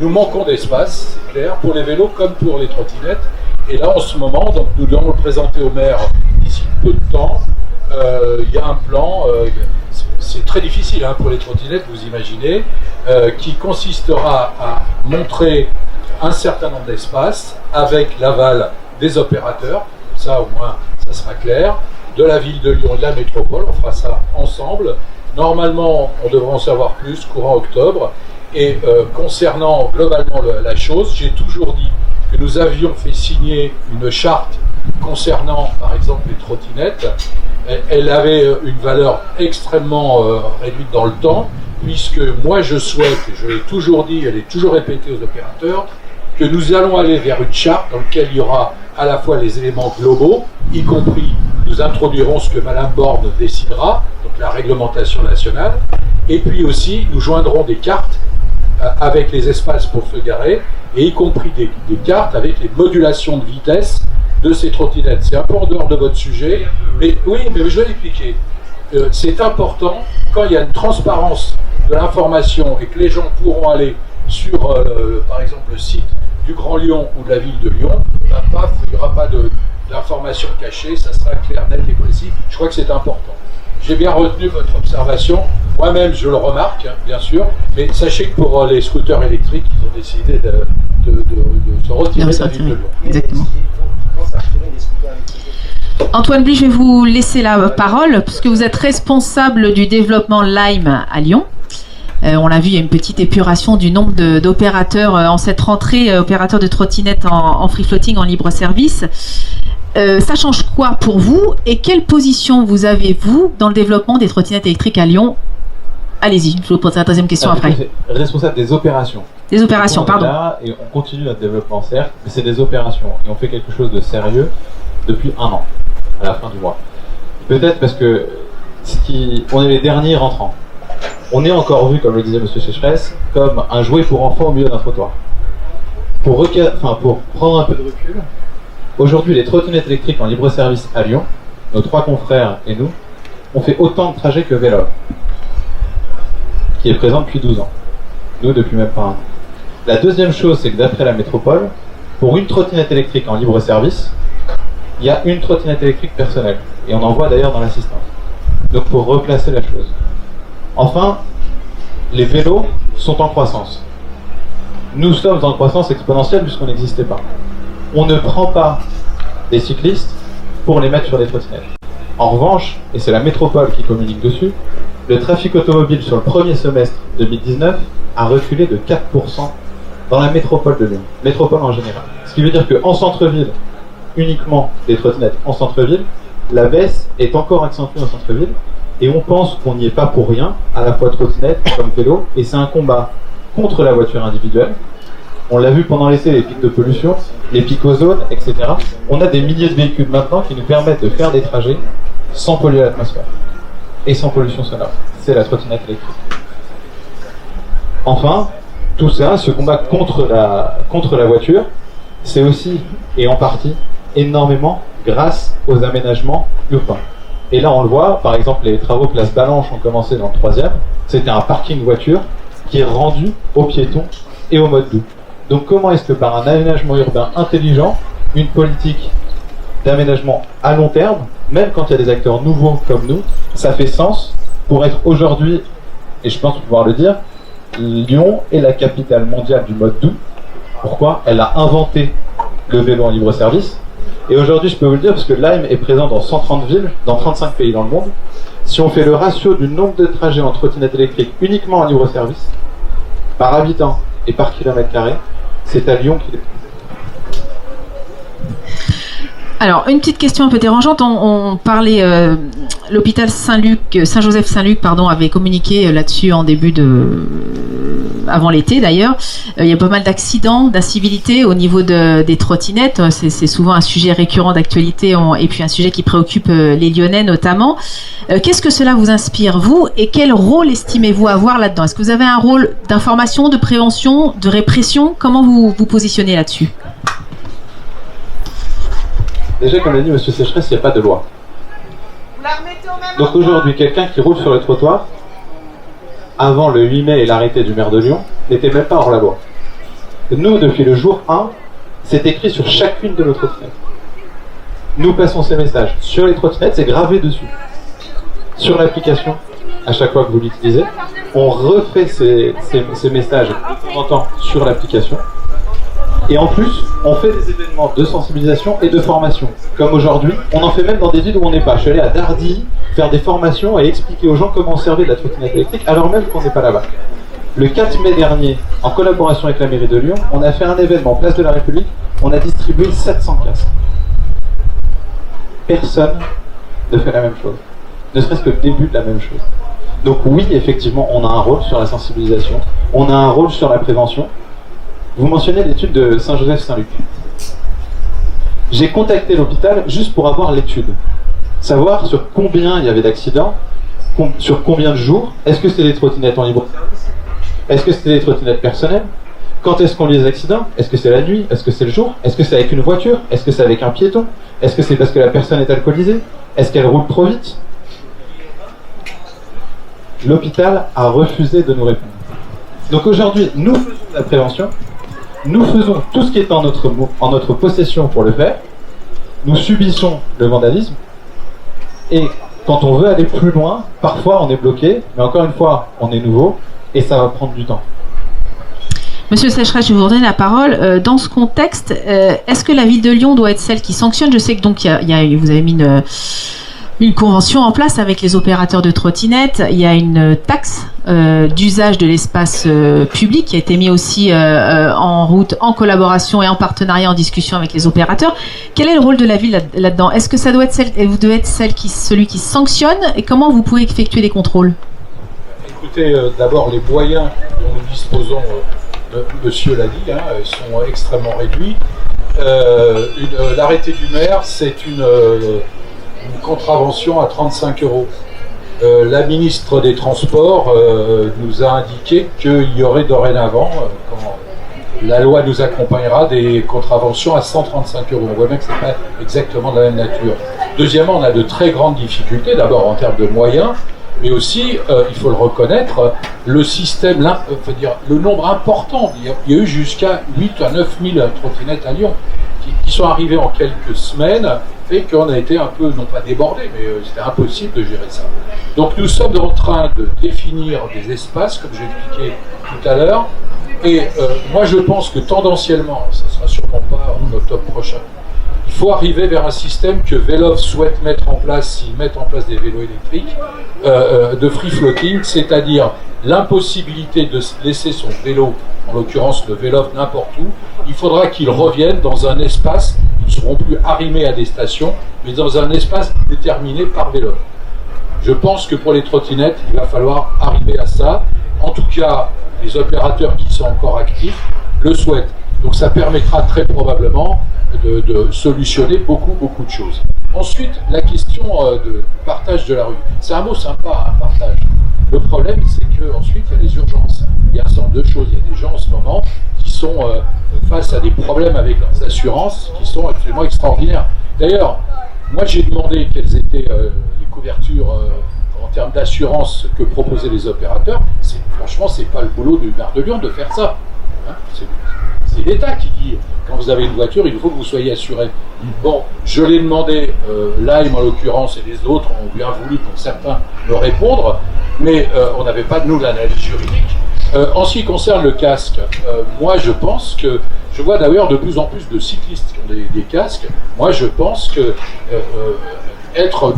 Speaker 3: Nous manquons d'espace, c'est clair, pour les vélos comme pour les trottinettes. Et là, en ce moment, donc, nous devons le présenter au maire d'ici peu de temps. Il y a un plan, c'est très difficile pour les trottinettes, vous imaginez, qui consistera à montrer un certain nombre d'espaces avec l'aval des opérateurs, ça au moins ça sera clair, de la ville de Lyon et de la métropole, on fera ça ensemble. Normalement, on devrait en savoir plus courant octobre. Et concernant globalement la chose, j'ai toujours dit que nous avions fait signer une charte concernant, par exemple, les trottinettes. Elle avait une valeur extrêmement réduite dans le temps, puisque moi je souhaite, et je l'ai toujours dit, elle est toujours répétée aux opérateurs, que nous allons aller vers une charte dans laquelle il y aura à la fois les éléments globaux, y compris, nous introduirons ce que Madame Borne décidera, donc la réglementation nationale, et puis aussi nous joindrons des cartes avec les espaces pour se garer, et y compris des cartes avec les modulations de vitesse de ces trottinettes. C'est un peu en dehors de votre sujet, mais oui, mais je vais l'expliquer. C'est important, quand il y a une transparence de l'information et que les gens pourront aller sur, par exemple, le site du Grand Lyon ou de la ville de Lyon, paf, il n'y aura pas d'informations cachées, ça sera clair, net et précis. Je crois que c'est important. J'ai bien retenu votre observation. Moi-même, je le remarque, bien sûr, mais sachez que pour les scooters électriques, ils ont décidé de se retirer de la ville de Lyon.
Speaker 1: Exactement. Antoine Bly, je vais vous laisser la parole, puisque vous êtes responsable du développement Lime à Lyon. On l'a vu, il y a une petite épuration du nombre d'opérateurs en cette rentrée, opérateurs de trottinettes en free floating, en libre service. Ça change quoi pour vous et quelle position vous avez-vous dans le développement des trottinettes électriques à Lyon? Allez-y, je vous pose la deuxième question après.
Speaker 8: Responsable des opérations.
Speaker 1: Des opérations, pardon.
Speaker 8: Là, et on continue notre développement, certes, mais c'est des opérations. Et on fait quelque chose de sérieux depuis 1 an, à la fin du mois. Peut-être parce que on est les derniers rentrants. On est encore vu, comme le disait M. Sécheresse, comme un jouet pour enfants au milieu d'un trottoir. Pour prendre un peu de recul, aujourd'hui, les trottinettes électriques en libre service à Lyon, nos 3 confrères et nous, on fait autant de trajets que Vélo, qui est présent depuis 12 ans. Nous, depuis même pas 1 an. La deuxième chose, c'est que d'après la métropole, pour une trottinette électrique en libre service, il y a une trottinette électrique personnelle. Et on en voit d'ailleurs dans l'assistance. Donc pour replacer la chose. Enfin, les vélos sont en croissance. Nous sommes en croissance exponentielle puisqu'on n'existait pas. On ne prend pas des cyclistes pour les mettre sur des trottinettes. En revanche, et c'est la métropole qui communique dessus, le trafic automobile sur le premier semestre 2019 a reculé de 4% dans la métropole de Lyon, métropole en général. Ce qui veut dire qu'en centre-ville, uniquement des trottinettes en centre-ville, la baisse est encore accentuée en centre-ville, et on pense qu'on n'y est pas pour rien, à la fois trottinette comme vélo, et c'est un combat contre la voiture individuelle. On l'a vu pendant l'été, les pics de pollution, les pics ozone, etc. On a des milliers de véhicules maintenant qui nous permettent de faire des trajets sans polluer l'atmosphère et sans pollution sonore. C'est la trottinette électrique. Enfin, tout ça, ce combat contre la voiture, c'est aussi, et en partie, énormément grâce aux aménagements urbains. Et là, on le voit, par exemple, les travaux Place Balanche ont commencé dans le 3e. C'était un parking voiture qui est rendu aux piétons et au mode doux. Donc comment est-ce que par un aménagement urbain intelligent, une politique d'aménagement à long terme, même quand il y a des acteurs nouveaux comme nous, ça fait sens pour être aujourd'hui, et je pense pouvoir le dire, Lyon est la capitale mondiale du mode doux. Pourquoi ? Elle a inventé le vélo en libre service. Et aujourd'hui, je peux vous le dire, parce que Lime est présent dans 130 villes, dans 35 pays dans le monde. Si on fait le ratio du nombre de trajets en trottinette électrique uniquement en libre service, par habitant et par kilomètre carré, c'est à Lyon qu'il est.
Speaker 1: Alors, une petite question un peu dérangeante. On parlait, l'hôpital Saint-Joseph-Saint-Luc, avait communiqué là-dessus en début avant l'été d'ailleurs. Il y a pas mal d'accidents, d'incivilités au niveau des trottinettes. C'est souvent un sujet récurrent d'actualité et puis un sujet qui préoccupe les Lyonnais notamment. Qu'est-ce que cela vous inspire, vous, et quel rôle estimez-vous avoir là-dedans ? Est-ce que vous avez un rôle d'information, de prévention, de répression ? Comment vous vous positionnez là-dessus ?
Speaker 8: Déjà, comme l'a dit M. Sécheresse, il n'y a pas de loi. Donc aujourd'hui, quelqu'un qui roule sur le trottoir, avant le 8 mai et l'arrêté du maire de Lyon, n'était même pas hors la loi. Nous, depuis le jour 1, c'est écrit sur chacune de nos trottinettes. Nous passons ces messages sur les trottinettes, c'est gravé dessus. Sur l'application, à chaque fois que vous l'utilisez, on refait ces messages de temps en temps sur l'application. Et en plus, on fait des événements de sensibilisation et de formation. Comme aujourd'hui, on en fait même dans des villes où on n'est pas. Je suis allé à Dardy faire des formations et expliquer aux gens comment servir de la trottinette électrique alors même qu'on n'est pas là-bas. Le 4 mai dernier, en collaboration avec la mairie de Lyon, on a fait un événement Place de la République, on a distribué 700 casques. Personne ne fait la même chose. Ne serait-ce que le début de la même chose. Donc oui, effectivement, on a un rôle sur la sensibilisation, on a un rôle sur la prévention. Vous mentionnez l'étude de Saint-Joseph-Saint-Luc. J'ai contacté l'hôpital juste pour avoir l'étude. Savoir sur combien il y avait d'accidents, sur combien de jours, est-ce que c'est des trottinettes en libre service, est-ce que c'est des trottinettes personnelles, quand est-ce qu'on lit les accidents, est-ce que c'est la nuit, est-ce que c'est le jour, est-ce que c'est avec une voiture, est-ce que c'est avec un piéton, est-ce que c'est parce que la personne est alcoolisée, est-ce qu'elle roule trop vite. L'hôpital a refusé de nous répondre. Donc aujourd'hui, nous faisons de la prévention. Nous faisons tout ce qui est en notre possession pour le faire. Nous subissons le vandalisme. Et quand on veut aller plus loin, parfois on est bloqué. Mais encore une fois, on est nouveau et ça va prendre du temps.
Speaker 1: Monsieur Sécheresse, je vais vous redonner la parole. Dans ce contexte, est-ce que la ville de Lyon doit être celle qui sanctionne ? Je sais que donc vous avez mis une convention en place avec les opérateurs de trottinettes. Il y a une taxe d'usage de l'espace public qui a été mis aussi en route en collaboration et en partenariat, en discussion avec les opérateurs. Quel est le rôle de la ville là-dedans ? Est-ce que ça doit être vous devez être celui qui sanctionne, et comment vous pouvez effectuer les contrôles ?
Speaker 3: Écoutez, d'abord les moyens dont nous disposons, monsieur l'a dit, sont extrêmement réduits. L'arrêté du maire, c'est une contravention à 35 €. La ministre des Transports nous a indiqué qu'il y aurait dorénavant, quand la loi nous accompagnera, des contraventions à 135 €. On voit bien que ce n'est pas exactement de la même nature. Deuxièmement, on a de très grandes difficultés, d'abord en termes de moyens, mais aussi, il faut le reconnaître, le système, le nombre important. Il y a eu jusqu'à 8 à 9 000 trottinettes à Lyon qui sont arrivées en quelques semaines, et qu'on a été un peu, non pas débordé, mais c'était impossible de gérer ça. Donc nous sommes en train de définir des espaces, comme j'ai expliqué tout à l'heure, et moi je pense que tendanciellement, ça ne sera sûrement pas en octobre prochain, il faut arriver vers un système que Velov souhaite mettre en place, s'ils mettent en place des vélos électriques, de free floating, c'est-à-dire l'impossibilité de laisser son vélo, en l'occurrence le Velov, n'importe où. Il faudra qu'il revienne dans un espace, ils ne seront plus arrimés à des stations, mais dans un espace déterminé par Velov. Je pense que pour les trottinettes, il va falloir arriver à ça. En tout cas, les opérateurs qui sont encore actifs le souhaitent. Donc ça permettra très probablement de solutionner beaucoup de choses. Ensuite, la question de partage de la rue. C'est un mot sympa, un partage. Le problème, c'est qu'ensuite, il y a les urgences. Il y a un certain nombre de choses. Il y a des gens en ce moment qui sont face à des problèmes avec leurs assurances qui sont absolument extraordinaires. D'ailleurs, moi j'ai demandé quelles étaient les couverture en termes d'assurance que proposaient les opérateurs, franchement, c'est pas le boulot du maire de Lyon de faire ça. Hein, c'est l'État qui dit, quand vous avez une voiture, il faut que vous soyez assuré. Bon, je l'ai demandé, Lime en l'occurrence et les autres ont bien voulu pour certains me répondre, mais on n'avait pas de nous l'analyse juridique. En ce qui concerne le casque, moi je pense que, je vois d'ailleurs de plus en plus de cyclistes qui ont des casques, moi je pense que être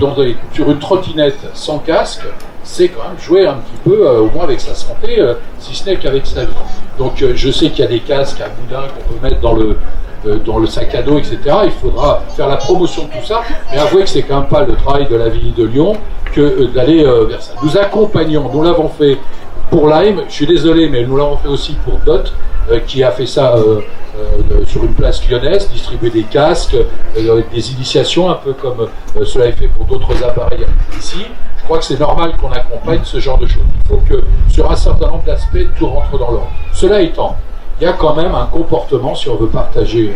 Speaker 3: sur une trottinette sans casque, c'est quand même jouer un petit peu, au moins avec sa santé, si ce n'est qu'avec sa vie. Donc je sais qu'il y a des casques à boudin qu'on peut mettre dans le sac à dos, etc. Il faudra faire la promotion de tout ça, mais avouez que c'est quand même pas le travail de la ville de Lyon que d'aller vers ça. Nous accompagnons, nous l'avons fait pour Lime, je suis désolé, mais nous l'avons fait aussi pour Dot, qui a fait ça sur une place lyonnaise, distribuer des casques, des initiations, un peu comme cela est fait pour d'autres appareils ici. Je crois que c'est normal qu'on accompagne ce genre de choses. Il faut que, sur un certain nombre d'aspects, tout rentre dans l'ordre. Cela étant, il y a quand même un comportement, si on veut partager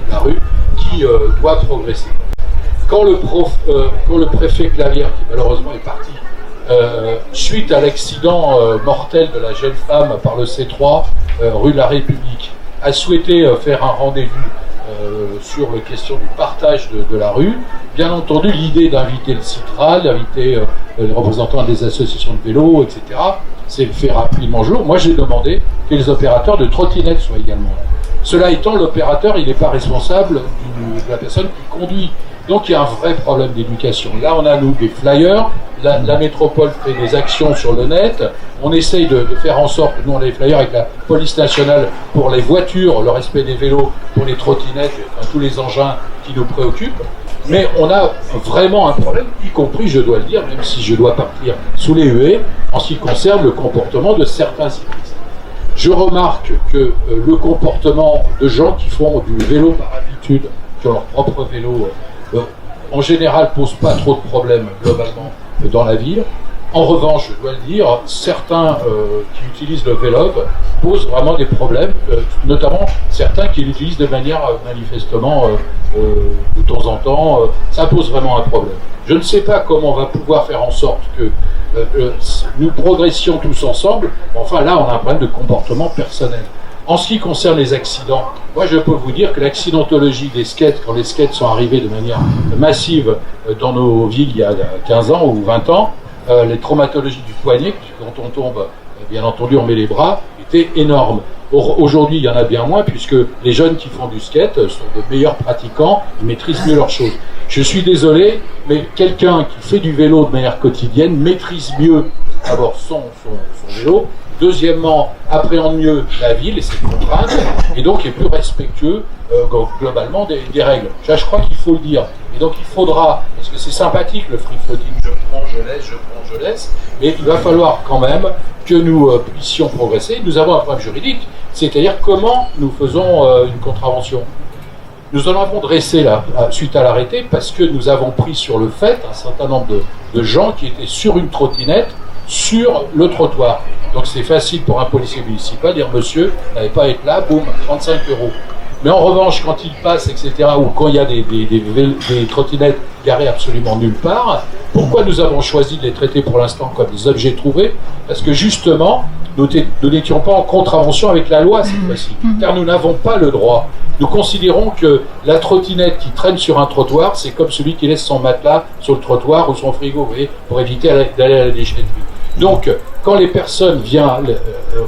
Speaker 3: la rue, qui doit progresser. Quand le préfet Clavière, qui malheureusement est parti, suite à l'accident mortel de la jeune femme par le C3, rue de la République, a souhaité faire un rendez-vous sur la question du partage de la rue. Bien entendu, l'idée d'inviter le Citral, d'inviter les représentants des associations de vélo, etc., c'est fait rapidement jour. Moi, j'ai demandé que les opérateurs de trottinettes soient également là. Cela étant, l'opérateur, il n'est pas responsable de la personne qui conduit. Donc, il y a un vrai problème d'éducation. Là, on a, nous, des flyers. La métropole fait des actions sur le net. On essaye de faire en sorte, nous, on a des flyers avec la police nationale pour les voitures, le respect des vélos, pour les trottinettes, enfin, tous les engins qui nous préoccupent. Mais on a vraiment un problème, y compris, je dois le dire, même si je dois partir sous les huées, en ce qui concerne le comportement de certains cyclistes. Je remarque que le comportement de gens qui font du vélo par habitude, qui ont leur propre vélo, en général pose pas trop de problèmes globalement dans la ville. En revanche, je dois le dire, certains qui utilisent le vélo posent vraiment des problèmes, notamment certains qui l'utilisent de manière manifestement de temps en temps, ça pose vraiment un problème. Je ne sais pas comment on va pouvoir faire en sorte que nous progressions tous ensemble, enfin là on a un problème de comportement personnel. En ce qui concerne les accidents, moi je peux vous dire que l'accidentologie des skates, quand les skates sont arrivés de manière massive dans nos villes il y a 15 ans ou 20 ans, les traumatologies du poignet, quand on tombe, bien entendu on met les bras, étaient énormes. Aujourd'hui il y en a bien moins puisque les jeunes qui font du skate sont de meilleurs pratiquants, ils maîtrisent mieux leurs choses. Je suis désolé, mais quelqu'un qui fait du vélo de manière quotidienne maîtrise mieux d'abord son vélo, deuxièmement, appréhende mieux la ville et ses contraintes, et donc est plus respectueux globalement des règles. Ça, je crois qu'il faut le dire. Et donc il faudra, parce que c'est sympathique le free floating, je prends, je laisse, je prends, je laisse, mais il va falloir quand même que nous puissions progresser. Nous avons un problème juridique, c'est-à-dire comment nous faisons une contravention. Nous en avons dressé là, suite à l'arrêté, parce que nous avons pris sur le fait un certain nombre de gens qui étaient sur une trottinette, sur le trottoir. Donc c'est facile pour un policier municipal de dire monsieur, vous n'allez pas être là, boum, 35 €. Mais en revanche, quand il passe, etc., ou quand il y a des trottinettes garées absolument nulle part, pourquoi nous avons choisi de les traiter pour l'instant comme des objets trouvés? Parce que justement, nous n'étions pas en contravention avec la loi cette fois-ci, car nous n'avons pas le droit. Nous considérons que la trottinette qui traîne sur un trottoir, c'est comme celui qui laisse son matelas sur le trottoir ou son frigo, vous voyez, pour éviter d'aller à la déchetterie. Donc, quand les personnes viennent,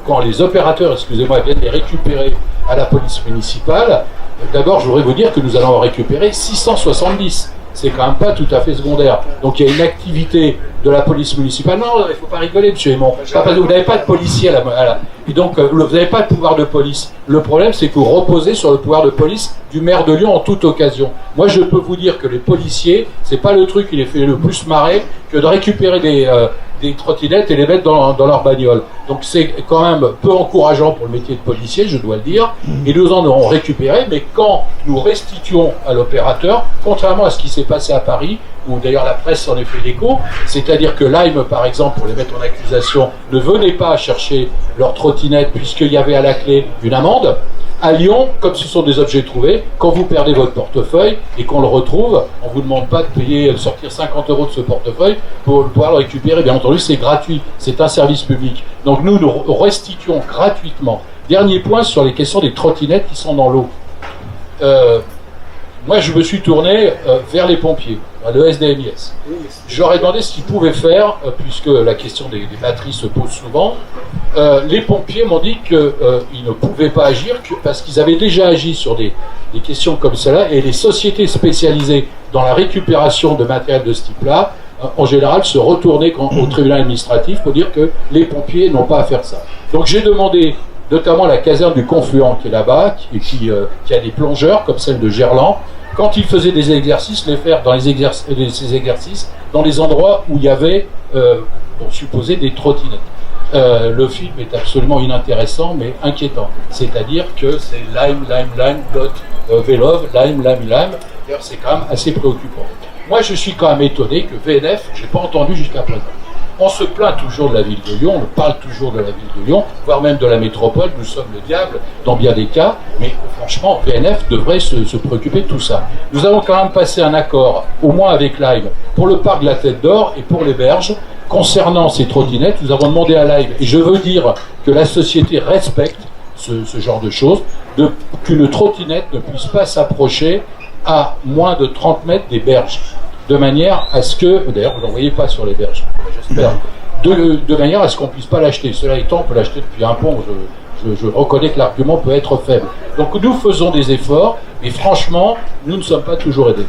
Speaker 3: quand les opérateurs, excusez-moi, viennent les récupérer à la police municipale, d'abord, je voudrais vous dire que nous allons en récupérer 670. C'est quand même pas tout à fait secondaire. Donc, il y a une activité de la police municipale. Non, il ne faut pas rigoler, monsieur Aymon. Vous n'avez pas de policier à la... Et donc, vous n'avez pas de pouvoir de police. Le problème, c'est que vous reposez sur le pouvoir de police du maire de Lyon en toute occasion. Moi, je peux vous dire que les policiers, c'est pas le truc qui les fait le plus marrer que de récupérer des trottinettes et les mettre dans leur bagnole. Donc c'est quand même peu encourageant pour le métier de policier, je dois le dire, et nous en aurons récupéré, mais quand nous restituons à l'opérateur, contrairement à ce qui s'est passé à Paris, où d'ailleurs la presse en est fait l'écho, c'est-à-dire que Lime, par exemple, pour les mettre en accusation, ne venait pas chercher leur trottinette puisqu'il y avait à la clé une amende.
Speaker 9: À Lyon, comme ce sont des objets trouvés, quand vous perdez votre portefeuille et qu'on le retrouve, on ne vous demande pas de sortir 50 € de ce portefeuille pour pouvoir le récupérer. Bien entendu, c'est gratuit, c'est un service public. Donc nous restituons gratuitement. Dernier point sur les questions des trottinettes qui sont dans l'eau. Moi, je me suis tourné vers les pompiers, le SDMIS. J'aurais demandé ce qu'ils pouvaient faire, puisque la question des batteries se pose souvent. Les pompiers m'ont dit qu'ils ne pouvaient pas agir parce qu'ils avaient déjà agi sur des questions comme cela, et les sociétés spécialisées dans la récupération de matériel de ce type-là, en général, se retournaient au tribunal administratif pour dire que les pompiers n'ont pas à faire ça. Donc j'ai demandé notamment la caserne du Confluent qui est là-bas, qui a des plongeurs comme celle de Gerland, quand ils faisaient des exercices, les faire dans ces exercices dans les endroits où il y avait, on supposait, des trottinettes. Le film est absolument inintéressant, mais inquiétant. C'est-à-dire que c'est lime, dot, vélove, lime. D'ailleurs, c'est quand même assez préoccupant. Moi, je suis quand même étonné que VNF, je n'ai pas entendu jusqu'à présent. On se plaint toujours de la ville de Lyon, on parle toujours de la ville de Lyon, voire même de la métropole, nous sommes le diable dans bien des cas, mais franchement, VNF devrait se préoccuper de tout ça. Nous avons quand même passé un accord, au moins avec Lime, pour le parc de la Tête d'Or et pour les berges. Concernant ces trottinettes, nous avons demandé à Lime, et je veux dire que la société respecte ce genre de choses, qu'une trottinette ne puisse pas s'approcher à moins de 30 mètres des berges. De manière à ce que, d'ailleurs vous n'en voyez pas sur les berges, j'espère, de manière à ce qu'on ne puisse pas l'acheter. Cela étant, on peut l'acheter depuis un pont, je reconnais que l'argument peut être faible. Donc nous faisons des efforts, mais franchement, nous ne sommes pas toujours aidés.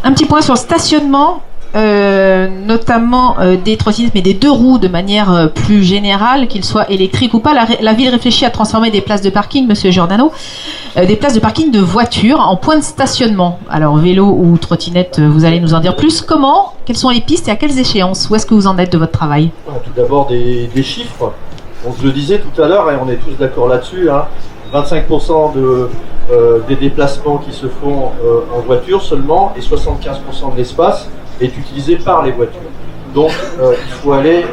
Speaker 1: Un petit point sur le stationnement, notamment des trottinettes, mais des deux roues de manière plus générale, qu'ils soient électriques ou pas. La ville réfléchit à transformer des places de parking, monsieur Giordano, des places de parking de voitures en point de stationnement. Alors vélo ou trottinette, vous allez nous en dire plus. Comment? Quelles sont les pistes et à quelles échéances? Où est-ce que vous en êtes de votre travail?
Speaker 4: Tout d'abord des chiffres. On se le disait tout à l'heure et on est tous d'accord là-dessus. 25% des déplacements qui se font en voiture seulement, et 75% de l'espace est utilisé par les voitures. Donc il faut aller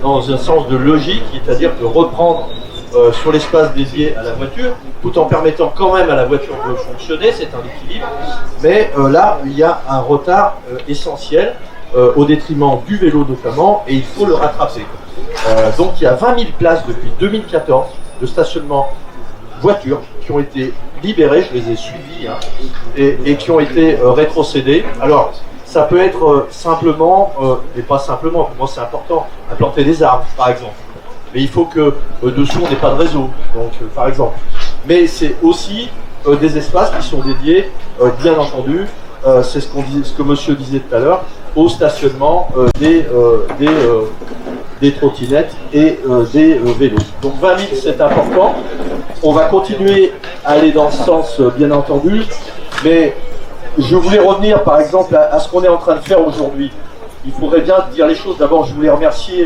Speaker 4: dans un sens de logique, c'est-à-dire de reprendre sur l'espace dédié à la voiture, tout en permettant quand même à la voiture de fonctionner, c'est un équilibre, mais là il y a un retard essentiel au détriment du vélo notamment, et il faut le rattraper. Donc il y a 20 000 places depuis 2014 de stationnement voitures qui ont été libérées, je les ai suivies, et qui ont été rétrocédées. Alors ça peut être simplement, et pas simplement, pour moi c'est important, implanter des arbres par exemple. Mais il faut que dessous on n'ait pas de réseau, donc par exemple. Mais c'est aussi des espaces qui sont dédiés, bien entendu, c'est ce que monsieur disait tout à l'heure, au stationnement des trottinettes et des vélos. Donc 20 000 c'est important. On va continuer à aller dans ce sens, bien entendu, mais je voulais revenir par exemple à ce qu'on est en train de faire aujourd'hui. Il faudrait bien dire les choses. D'abord, je voulais remercier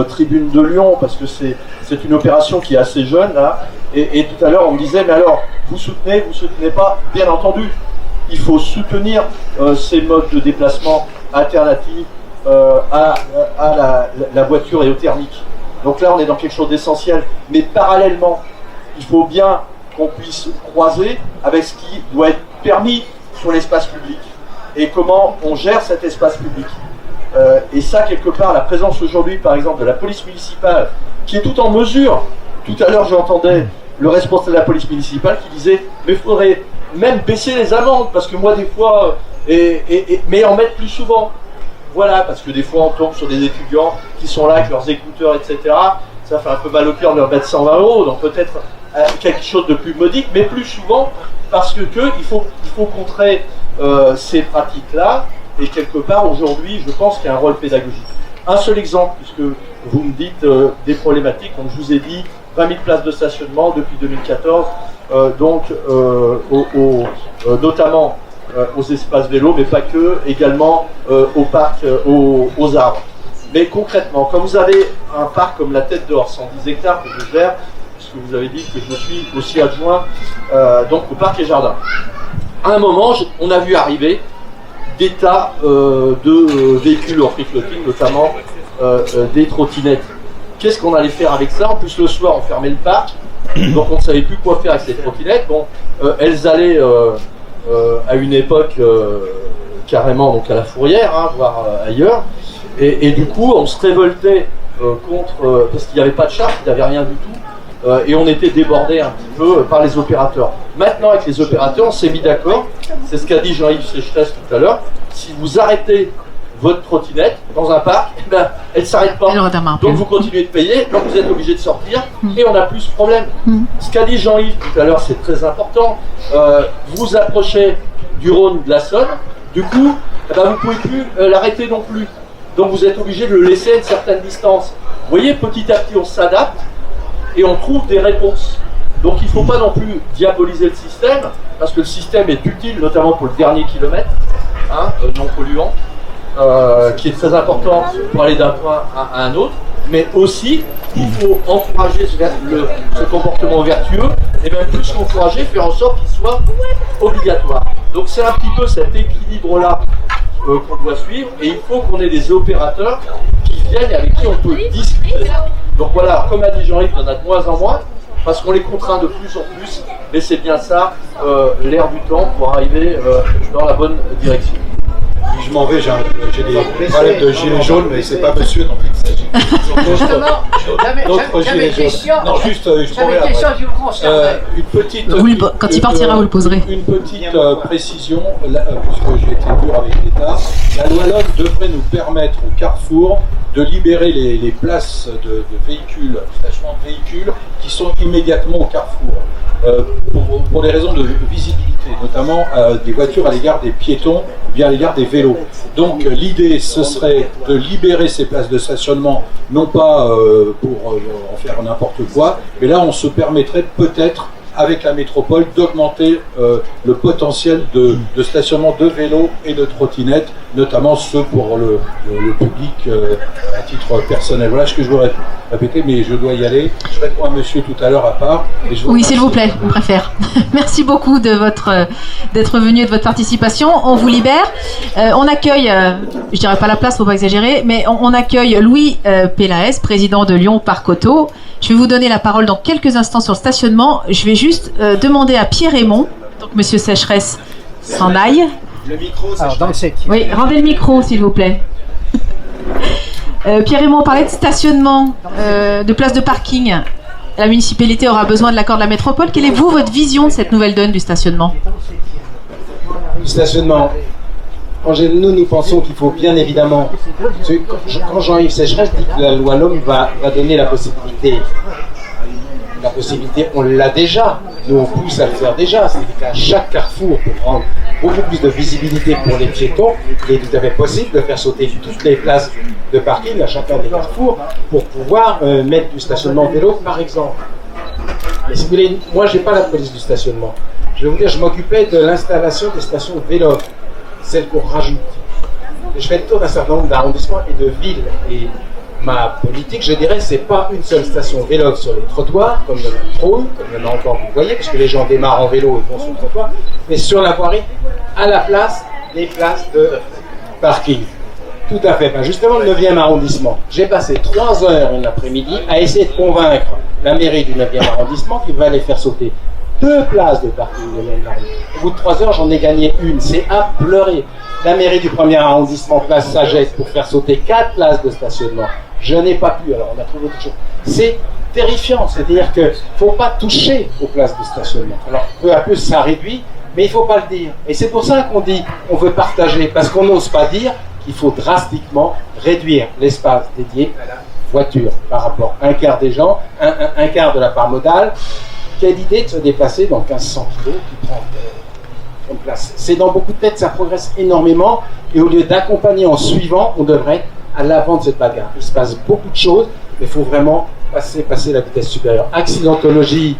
Speaker 4: Tribune de Lyon, parce que c'est une opération qui est assez jeune là. Et tout à l'heure on me disait, mais alors vous soutenez pas? Bien entendu, il faut soutenir ces modes de déplacement alternatifs à la voiture et au thermique. Donc là on est dans quelque chose d'essentiel, mais parallèlement il faut bien qu'on puisse croiser avec ce qui doit être permis sur l'espace public et comment on gère cet espace public. Et ça, quelque part, la présence aujourd'hui, par exemple, de la police municipale, qui est tout en mesure. Tout à l'heure, j'entendais le responsable de la police municipale qui disait « mais il faudrait même baisser les amendes, parce que moi, des fois, mais en mettre plus souvent. » Voilà, parce que des fois, on tombe sur des étudiants qui sont là avec leurs écouteurs, etc. Ça fait un peu mal au cœur de leur mettre 120 €, donc peut-être quelque chose de plus modique, mais plus souvent, parce que il faut contrer ces pratiques-là. Et quelque part, aujourd'hui, je pense qu'il y a un rôle pédagogique. Un seul exemple, puisque vous me dites des problématiques, comme je vous ai dit, 20 000 places de stationnement depuis 2014, notamment aux espaces vélos, mais pas que, également au parc, aux arbres. Mais concrètement, quand vous avez un parc comme la Tête d'Or, 110 hectares que je gère, puisque vous avez dit que je suis aussi adjoint donc au parc et jardin. À un moment, on a vu arriver des tas de véhicules en free floating, notamment des trottinettes. Qu'est-ce qu'on allait faire avec ça? En plus, le soir, on fermait le parc. donc on ne savait plus quoi faire avec ces trottinettes. Bon, elles allaient à une époque carrément donc à la fourrière, hein, voire ailleurs, et du coup on se révoltait contre, parce qu'il n'y avait pas de charge, il n'y avait rien du tout, et on était débordé un petit peu par les opérateurs. Maintenant avec les opérateurs on s'est mis d'accord, c'est ce qu'a dit Jean-Yves Sécheresse tout à l'heure, si vous arrêtez votre trottinette dans un parc, eh ben, elle ne s'arrête pas. Donc vous continuez de payer, donc vous êtes obligé de sortir et on n'a plus ce problème. Ce qu'a dit Jean-Yves tout à l'heure, c'est très important. Vous approchez du Rhône, de la Saône, du coup, eh ben, vous ne pouvez plus l'arrêter non plus. Donc vous êtes obligé de le laisser à une certaine distance. Vous voyez, petit à petit, on s'adapte et on trouve des réponses. Donc il ne faut pas non plus diaboliser le système, parce que le système est utile, notamment pour le dernier kilomètre, hein, non polluant. Qui est très important pour aller d'un point à un autre, mais aussi il faut encourager ce comportement vertueux et même plus qu'encourager, faire en sorte qu'il soit obligatoire. Donc c'est un petit peu cet équilibre-là qu'on doit suivre et il faut qu'on ait des opérateurs qui viennent et avec qui on peut discuter. Donc voilà, comme a dit Jean-Yves, il y en a de moins en moins parce qu'on les contraint de plus en plus, mais c'est bien ça l'air du temps pour arriver dans la bonne direction.
Speaker 3: Je m'en vais, j'ai des problèmes de gilet jaune, mais c'est pas monsieur dont il s'agit. D'autres gilets jaunes. Non, juste, je m'en vais après. Une petite.
Speaker 1: Quand il partira, vous le poserez.
Speaker 3: Une petite précision, puisque j'ai été dur avec l'État. La loi LOM devrait nous permettre au Carrefour de libérer les places de véhicules, stationnement de véhicules, qui sont immédiatement au Carrefour. Pour des raisons de visibilité, notamment des voitures à l'égard des piétons ou bien à l'égard des vélos. Donc l'idée, ce serait de libérer ces places de stationnement, non pas pour en faire n'importe quoi, mais là on se permettrait peut-être, avec la métropole, d'augmenter le potentiel de stationnement de vélos et de trottinettes, notamment ceux pour le public à titre personnel. Voilà ce que je voudrais répéter, mais je dois y aller. Je réponds à monsieur tout à l'heure à part.
Speaker 1: Oui, s'il vous plaît, on préfère. Merci beaucoup d'être venu et de votre participation. On vous libère. On accueille, je dirais pas la place, faut pas exagérer, mais on accueille Louis Pélaès, président de Lyon Parc Auto. Je vais vous donner la parole dans quelques instants sur le stationnement. Je vais juste demander à Pierre Raymond, donc monsieur Sécheresse s'en aille.
Speaker 5: Le micro,
Speaker 1: oui, rendez le micro, s'il vous plaît. Pierre Raymond, on parlait de stationnement, de places de parking. La municipalité aura besoin de l'accord de la métropole. Quelle est, vous, votre vision de cette nouvelle donne du stationnement ?
Speaker 5: Du stationnement. Nous pensons qu'il faut bien évidemment. Quand Jean-Yves Sécheresse dit que la loi LOM va donner la possibilité. La possibilité, on l'a déjà. Nous, on pousse à le faire déjà. C'est qu'à chaque carrefour, pour rendre beaucoup plus de visibilité pour les piétons, il est tout à fait possible de faire sauter toutes les places de parking à chacun des carrefours pour pouvoir mettre du stationnement vélo, par exemple. Mais si vous voulez, moi, je n'ai pas la police du stationnement. Je vais vous dire, je m'occupais de l'installation des stations vélo, celles qu'on rajoute. Et je fais le tour d'un certain nombre d'arrondissements et de villes. Et ma politique, je dirais, c'est pas une seule station vélo sur les trottoirs, comme il y en a trop, comme il y en a encore, vous voyez, parce que les gens démarrent en vélo et vont sur le trottoir, mais sur la voirie, à la place des places de parking. Tout à fait. Ben justement, le 9e arrondissement. J'ai passé 3 heures une après-midi à essayer de convaincre la mairie du 9e arrondissement qu'il va aller faire sauter 2 places de parking de même arrondissement. Au bout de 3 heures, j'en ai gagné une. C'est à pleurer. La mairie du 1er arrondissement place Sagesse pour faire sauter 4 places de stationnement. Je n'ai pas pu, alors on a trouvé autre chose. C'est terrifiant, c'est-à-dire qu'il ne faut pas toucher aux places de stationnement. Alors peu à peu ça réduit, mais il ne faut pas le dire. Et c'est pour ça qu'on dit qu'on veut partager, parce qu'on n'ose pas dire qu'il faut drastiquement réduire l'espace dédié à la voiture par rapport à un quart des gens, un quart de la part modale. Quelle idée de se déplacer dans 1500 kg qui prend comme place. C'est dans beaucoup de têtes, ça progresse énormément, et au lieu d'accompagner en suivant, on devrait être à l'avant de cette bagarre. Il se passe beaucoup de choses, mais il faut vraiment passer la vitesse supérieure. Accidentologie,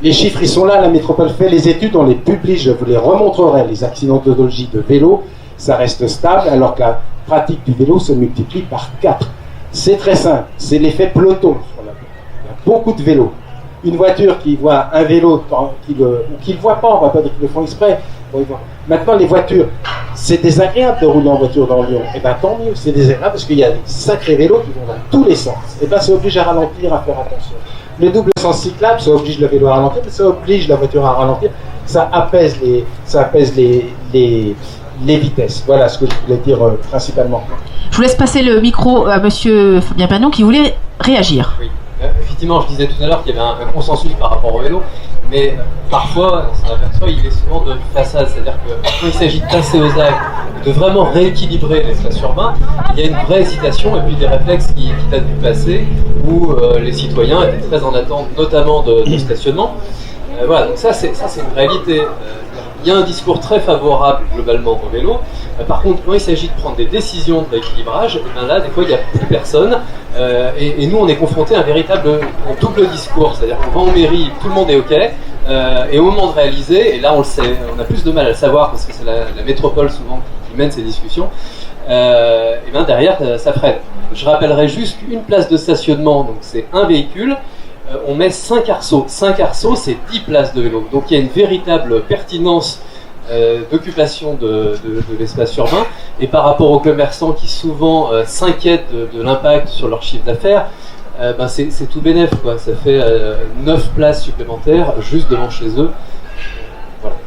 Speaker 5: les chiffres ils sont là, la métropole fait les études, on les publie, je vous les remontrerai. Les accidentologies de vélo, ça reste stable, alors que la pratique du vélo se multiplie par 4. C'est très simple, c'est l'effet peloton. Il y a beaucoup de vélos. Une voiture qui voit un vélo, ou qui ne le voit pas, on ne va pas dire qu'ils le font exprès. Maintenant, les voitures, c'est désagréable de rouler en voiture dans Lyon. Et bien tant mieux, c'est désagréable parce qu'il y a des sacrés vélos qui vont dans tous les sens. Et bien c'est obligé à ralentir, à faire attention. Le double sens cyclable, ça oblige le vélo à ralentir, mais ça oblige la voiture à ralentir. Ça apaise les vitesses. Voilà ce que je voulais dire principalement.
Speaker 1: Je vous laisse passer le micro à monsieur Fabien Pagnon qui voulait réagir.
Speaker 6: Oui. Effectivement, je disais tout à l'heure qu'il y avait un consensus par rapport au vélo, mais parfois, on s'en aperçoit, il est souvent de façade, c'est-à-dire que quand il s'agit de passer aux actes, de vraiment rééquilibrer l'espace urbain, il y a une vraie hésitation et puis des réflexes qui datent du passé où les citoyens étaient très en attente, notamment de stationnement. Voilà, donc ça c'est une réalité. Il y a un discours très favorable globalement au vélo. Par contre, quand il s'agit de prendre des décisions de rééquilibrage, et bien là, des fois, il n'y a plus personne. Et nous, on est confrontés à un véritable double discours. C'est-à-dire qu'on va en mairie, tout le monde est OK. Et au moment de réaliser, et là, on le sait, on a plus de mal à le savoir parce que c'est la métropole souvent qui mène ces discussions. Et bien derrière, ça freine. Je rappellerai juste qu'une place de stationnement, donc c'est un véhicule. On met 5 arceaux. 5 arceaux, c'est 10 places de vélo. Donc il y a une véritable pertinence d'occupation de l'espace urbain. Et par rapport aux commerçants qui souvent s'inquiètent de l'impact sur leur chiffre d'affaires, c'est tout bénef, quoi. Ça fait 9 places supplémentaires juste devant chez eux. Voilà.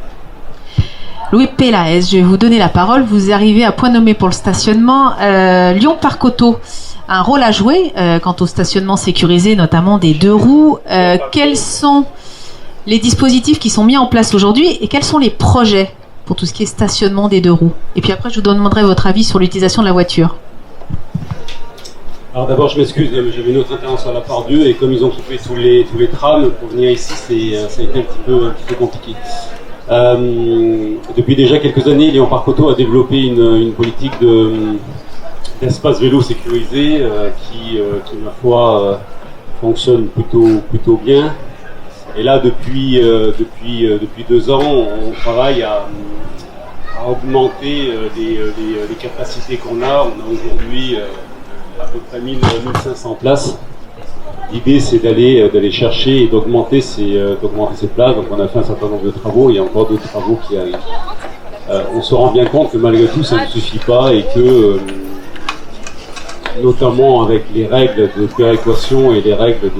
Speaker 1: Louis Pélaez, je vais vous donner la parole. Vous arrivez à point nommé pour le stationnement. Lyon Parc Auto a un rôle à jouer quant au stationnement sécurisé, notamment des 2 roues. Quels sont les dispositifs qui sont mis en place aujourd'hui et quels sont les projets pour tout ce qui est stationnement des 2 roues? Et puis après, je vous demanderai votre avis sur l'utilisation de la voiture.
Speaker 10: Alors d'abord, je m'excuse, j'avais une autre intervention à la part d'eux et comme ils ont coupé tous les trams pour venir ici, ça a été un petit peu compliqué. Depuis déjà quelques années, Lyon Parc Auto a développé une politique d'espace vélo sécurisé qui ma foi fonctionne plutôt bien. Et là depuis 2 ans, on travaille à augmenter les capacités qu'on a. On a aujourd'hui à peu près 1500 places. L'idée c'est d'aller chercher et d'augmenter ces places. Donc on a fait un certain nombre de travaux, il y a encore d'autres travaux qui arrivent. On se rend bien compte que malgré tout ça ne suffit pas et que notamment avec les règles de péréquation et les règles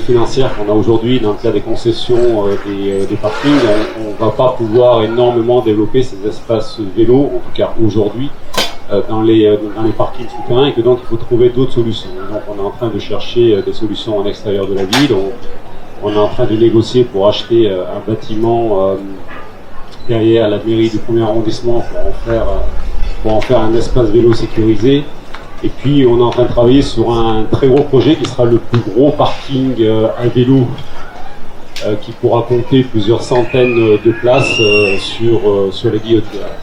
Speaker 10: financières qu'on a aujourd'hui dans le cas des concessions des parkings, on ne va pas pouvoir énormément développer ces espaces vélos, en tout cas aujourd'hui, dans les parkings souterrains, et que donc il faut trouver d'autres solutions. Donc on est en train de chercher des solutions à l'extérieur de la ville, on est en train de négocier pour acheter un bâtiment derrière la mairie du 1er arrondissement pour en faire un espace vélo sécurisé. Et puis on est en train de travailler sur un très gros projet qui sera le plus gros parking à vélo qui pourra compter plusieurs centaines de places sur les guillotières.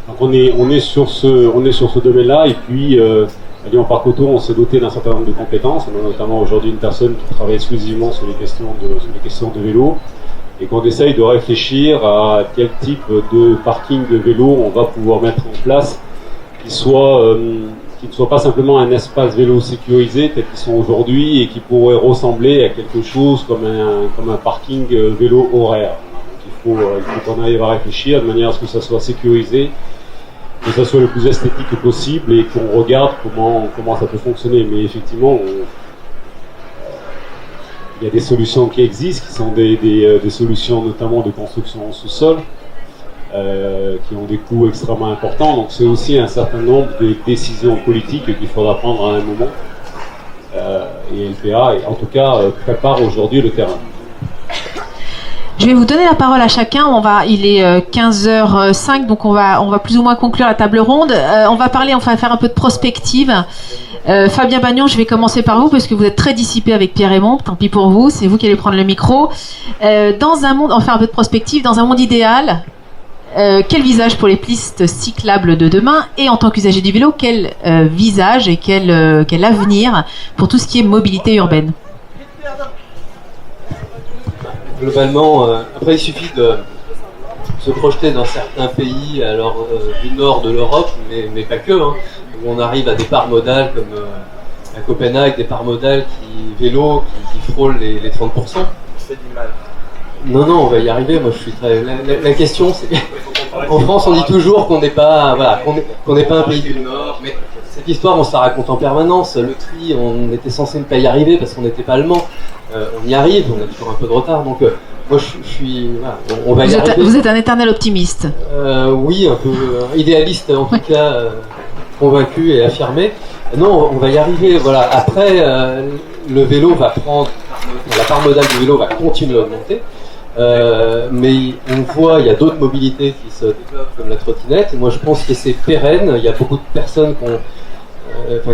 Speaker 10: Donc on est sur ce domaine-là, et puis à Lyon Parc Auto, on s'est doté d'un certain nombre de compétences. On a notamment aujourd'hui une personne qui travaille exclusivement sur les questions de vélo, et qu'on essaye de réfléchir à quel type de parking de vélo on va pouvoir mettre en place qui ne soit pas simplement un espace vélo sécurisé tel qu'ils sont aujourd'hui et qui pourrait ressembler à quelque chose comme un parking vélo horaire. Donc il faut qu'on arrive à réfléchir de manière à ce que ça soit sécurisé, que ça soit le plus esthétique possible et qu'on regarde comment ça peut fonctionner. Mais effectivement, il y a des solutions qui existent, qui sont des solutions notamment de construction en sous-sol, qui ont des coûts extrêmement importants. Donc c'est aussi un certain nombre de décisions politiques qu'il faudra prendre à un moment. Et LPA, en tout cas, prépare aujourd'hui le terrain.
Speaker 1: Je vais vous donner la parole à chacun. Il est 15h05, donc on va plus ou moins conclure la table ronde. On va faire un peu de prospective. Fabien Pagnon, je vais commencer par vous parce que vous êtes très dissipé avec Pierre Raymond. Tant pis pour vous, c'est vous qui allez prendre le micro. On va faire un peu de prospective. Dans un monde idéal, quel visage pour les pistes cyclables de demain, et en tant qu'usager du vélo, quel visage et quel avenir pour tout ce qui est mobilité urbaine?
Speaker 6: Globalement, après il suffit de se projeter dans certains pays du nord de l'Europe, mais pas que, où on arrive à des parts modales comme à Copenhague, des parts modales qui frôlent les 30%. Non, on va y arriver. Moi, je suis très. La question, c'est. En France, on dit toujours qu'on n'est pas, qu'on n'est pas un pays du Nord. Mais cette histoire, on se la raconte en permanence. Le tri, on était censé ne pas y arriver parce qu'on n'était pas allemand. On y arrive, on a toujours un peu de retard. Donc, moi, je suis. Voilà, on va y arriver.
Speaker 1: Vous êtes un éternel optimiste.
Speaker 6: Oui, un peu idéaliste, en tout cas, convaincu et affirmé. Non, on va y arriver. Voilà. Après, le vélo va prendre. La part modale du vélo va continuer à augmenter. Mais on voit, il y a d'autres mobilités qui se développent comme la trottinette. Moi, je pense que c'est pérenne. Il y a beaucoup de personnes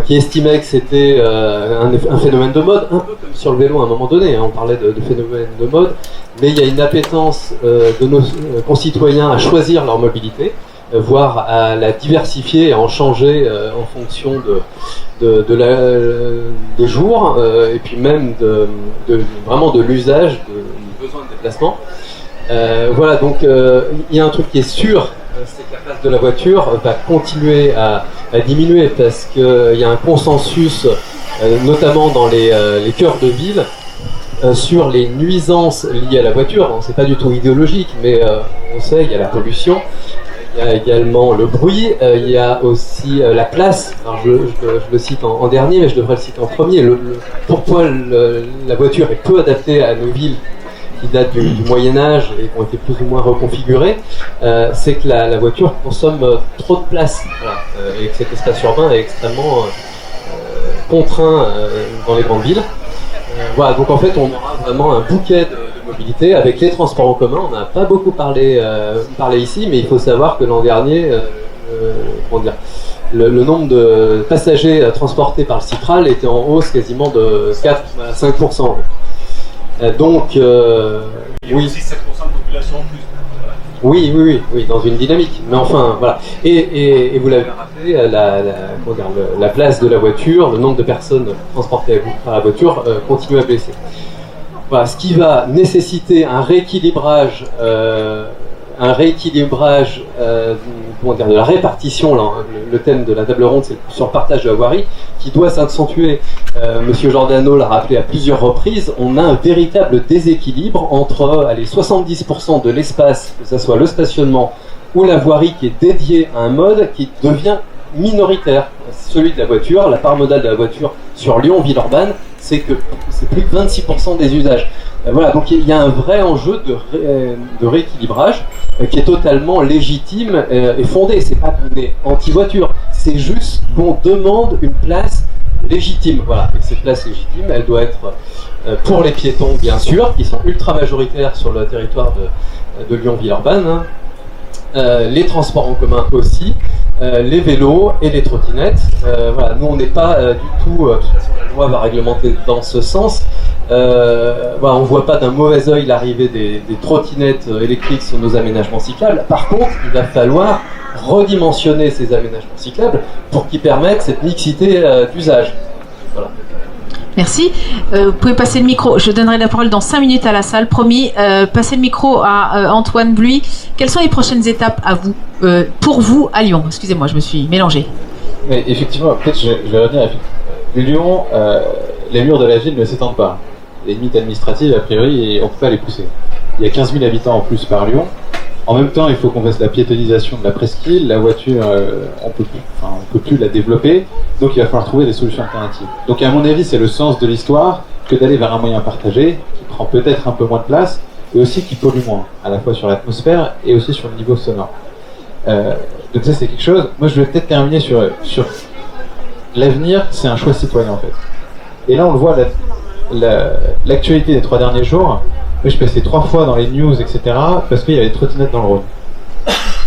Speaker 6: qui estimaient que c'était un phénomène de mode, un peu comme sur le vélo à un moment donné. Hein, on parlait de phénomène de mode, mais il y a une appétence de nos concitoyens à choisir leur mobilité, voire à la diversifier et à en changer en fonction des jours, et puis même vraiment de l'usage, du besoin de déplacement. Voilà, donc il y a un truc qui est sûr, c'est que la place de la voiture va continuer à diminuer parce qu'il y a un consensus, notamment dans les cœurs de ville, sur les nuisances liées à la voiture. Bon, c'est pas du tout idéologique, mais on sait, il y a la pollution. Il y a également le bruit, il y a aussi la place. Alors je le cite en dernier, mais je devrais le citer en premier. Pourquoi la voiture est peu adaptée à nos villes qui datent du Moyen-Âge et qui ont été plus ou moins reconfigurées, c'est que la voiture consomme trop de place. Voilà, et que cet espace urbain est extrêmement contraint dans les grandes villes. Voilà, donc en fait, on aura vraiment un bouquet de mobilité avec les transports en commun. On n'a pas beaucoup parlé ici, mais il faut savoir que l'an dernier, le nombre de passagers transportés par le Citral était en hausse quasiment de 4 à 5%. Donc,
Speaker 10: il y a aussi 7% de population en plus.
Speaker 6: Oui, dans une dynamique. Mais enfin, voilà. Et vous l'avez rappelé, la place de la voiture, le nombre de personnes transportées par la voiture continue à baisser. Voilà, ce qui va nécessiter un rééquilibrage de la répartition. Là, le thème de la table ronde, c'est sur le partage de la voirie, qui doit s'accentuer. Monsieur Giordano l'a rappelé à plusieurs reprises. On a un véritable déséquilibre entre 70% de l'espace, que ce soit le stationnement ou la voirie qui est dédiée à un mode qui devient minoritaire. Celui de la voiture, la part modale de la voiture sur Lyon, Villeurbanne, c'est que c'est plus de 26% des usages. Voilà, donc il y a un vrai enjeu de rééquilibrage qui est totalement légitime et fondé. C'est pas qu'on est anti-voiture, c'est juste qu'on demande une place légitime. Voilà, et cette place légitime, elle doit être pour les piétons, bien sûr, qui sont ultra majoritaires sur le territoire de Lyon-Villeurbanne, les transports en commun aussi, les vélos et les trottinettes. Voilà, nous on n'est pas du tout, de toute façon la loi va réglementer dans ce sens. Voilà, on ne voit pas d'un mauvais œil l'arrivée des trottinettes électriques sur nos aménagements cyclables. Par contre, il va falloir redimensionner ces aménagements cyclables pour qu'ils permettent cette mixité d'usage. Voilà.
Speaker 1: Merci. Vous pouvez passer le micro. Je donnerai la parole dans 5 minutes à la salle, promis. Passez le micro à Antoine Bluy. Quelles sont les prochaines étapes à vous, pour vous à Lyon? Excusez-moi, je me suis mélangée.
Speaker 8: Mais effectivement, peut-être je vais revenir. Lyon, les murs de la ville ne s'étendent pas. Les limites administratives, a priori, on ne peut pas les pousser. Il y a 15 000 habitants en plus par Lyon. En même temps, il faut qu'on fasse la piétonisation de la presqu'île. La voiture, on peut plus la développer. Donc il va falloir trouver des solutions alternatives. Donc à mon avis, c'est le sens de l'histoire que d'aller vers un moyen partagé qui prend peut-être un peu moins de place et aussi qui pollue moins, à la fois sur l'atmosphère et aussi sur le niveau sonore. Donc ça, c'est quelque chose. Moi, je vais peut-être terminer sur l'avenir. C'est un choix citoyen en fait. Et là, on le voit, l'actualité des 3 derniers jours. Je suis passé 3 fois dans les news, etc. parce qu'il y avait des trottinettes dans le Rhône.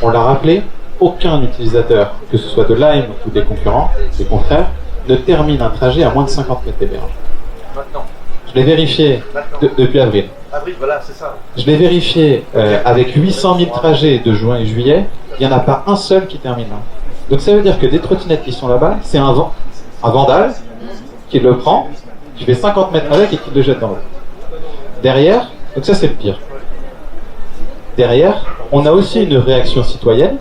Speaker 8: On l'a rappelé, aucun utilisateur, que ce soit de Lime ou des concurrents, des confrères, ne termine un trajet à moins de 50 mètres des berges.
Speaker 4: Maintenant.
Speaker 8: Je l'ai vérifié depuis avril.
Speaker 4: Avril, voilà, c'est ça.
Speaker 8: Je l'ai vérifié avec 800 000 trajets de juin et juillet, il n'y en a pas un seul qui termine là. Donc ça veut dire que des trottinettes qui sont là-bas, c'est un vandale qui le prend, qui fait 50 mètres avec et qui le jette dans l'eau. Derrière, donc ça c'est le pire. Derrière, on a aussi une réaction citoyenne,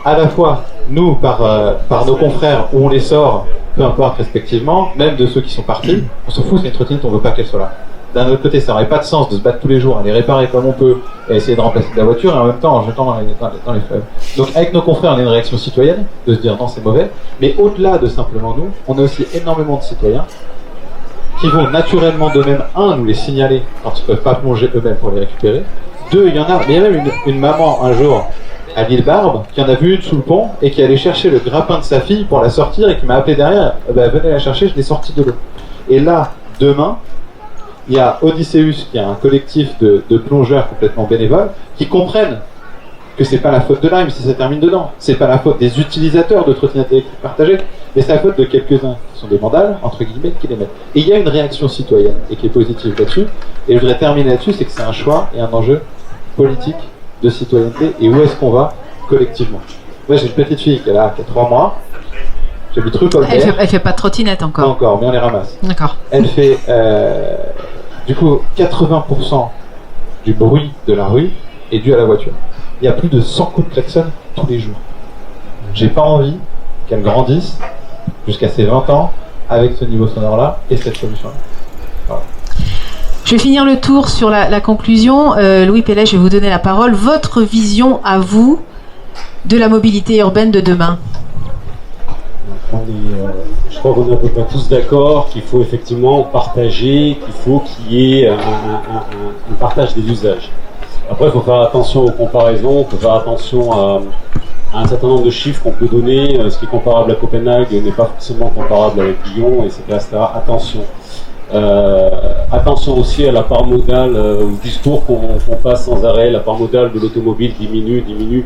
Speaker 8: à la fois nous par nos confrères où on les sort, peu importe respectivement, même de ceux qui sont partis, on s'en fout, c'est une trottinette, on veut pas qu'elle soit là. d'un autre côté, ça n'aurait pas de sens de se battre tous les jours, à les réparer comme on peut, et essayer de remplacer de la voiture, et en même temps en jetant dans les fleuves. Donc avec nos confrères, on a une réaction citoyenne, de se dire non, c'est mauvais, mais au-delà de simplement nous, on a aussi énormément de citoyens qui vont naturellement d'eux-mêmes, nous les signaler quand ils ne peuvent pas plonger eux-mêmes pour les récupérer. Deux, il y en a, mais il y a même une maman un jour à l'île Barbe qui en a vu une sous le pont et qui allait chercher le grappin de sa fille pour la sortir et qui m'a appelé derrière, venez la chercher, je l'ai sortie de l'eau. Et là, demain, il y a Odysseus, qui est un collectif de plongeurs complètement bénévoles, qui comprennent que c'est pas la faute de Lime si ça termine dedans, c'est pas la faute des utilisateurs de trottinettes électriques partagées, mais c'est la faute de quelques-uns qui sont des vandales, entre guillemets, qui les mettent. Et il y a une réaction citoyenne et qui est positive là-dessus. Et je voudrais terminer là-dessus, c'est que c'est un choix et un enjeu politique de citoyenneté et où est-ce qu'on va collectivement. Moi j'ai une petite fille qui a 3 mois, j'habite rue Colbert.
Speaker 1: Elle fait pas de trottinette encore.
Speaker 8: Pas encore, mais on les ramasse.
Speaker 1: D'accord.
Speaker 8: Elle fait du coup 80% du bruit de la rue est dû à la voiture. Il y a plus de 100 coups de klaxon tous les jours. J'ai pas envie qu'elle grandisse jusqu'à ses 20 ans avec ce niveau sonore-là et cette solution-là. Voilà.
Speaker 1: Je vais finir le tour sur la conclusion. Louis Pellet, je vais vous donner la parole. Votre vision à vous de la mobilité urbaine de demain?
Speaker 10: Je crois qu'on est à peu près tous d'accord qu'il faut effectivement partager, qu'il faut qu'il y ait un partage des usages. Après, il faut faire attention aux comparaisons, il faut faire attention à un certain nombre de chiffres qu'on peut donner. Ce qui est comparable à Copenhague n'est pas forcément comparable avec Lyon, etc. Attention. Attention aussi à la part modale, au discours qu'on passe sans arrêt. La part modale de l'automobile diminue.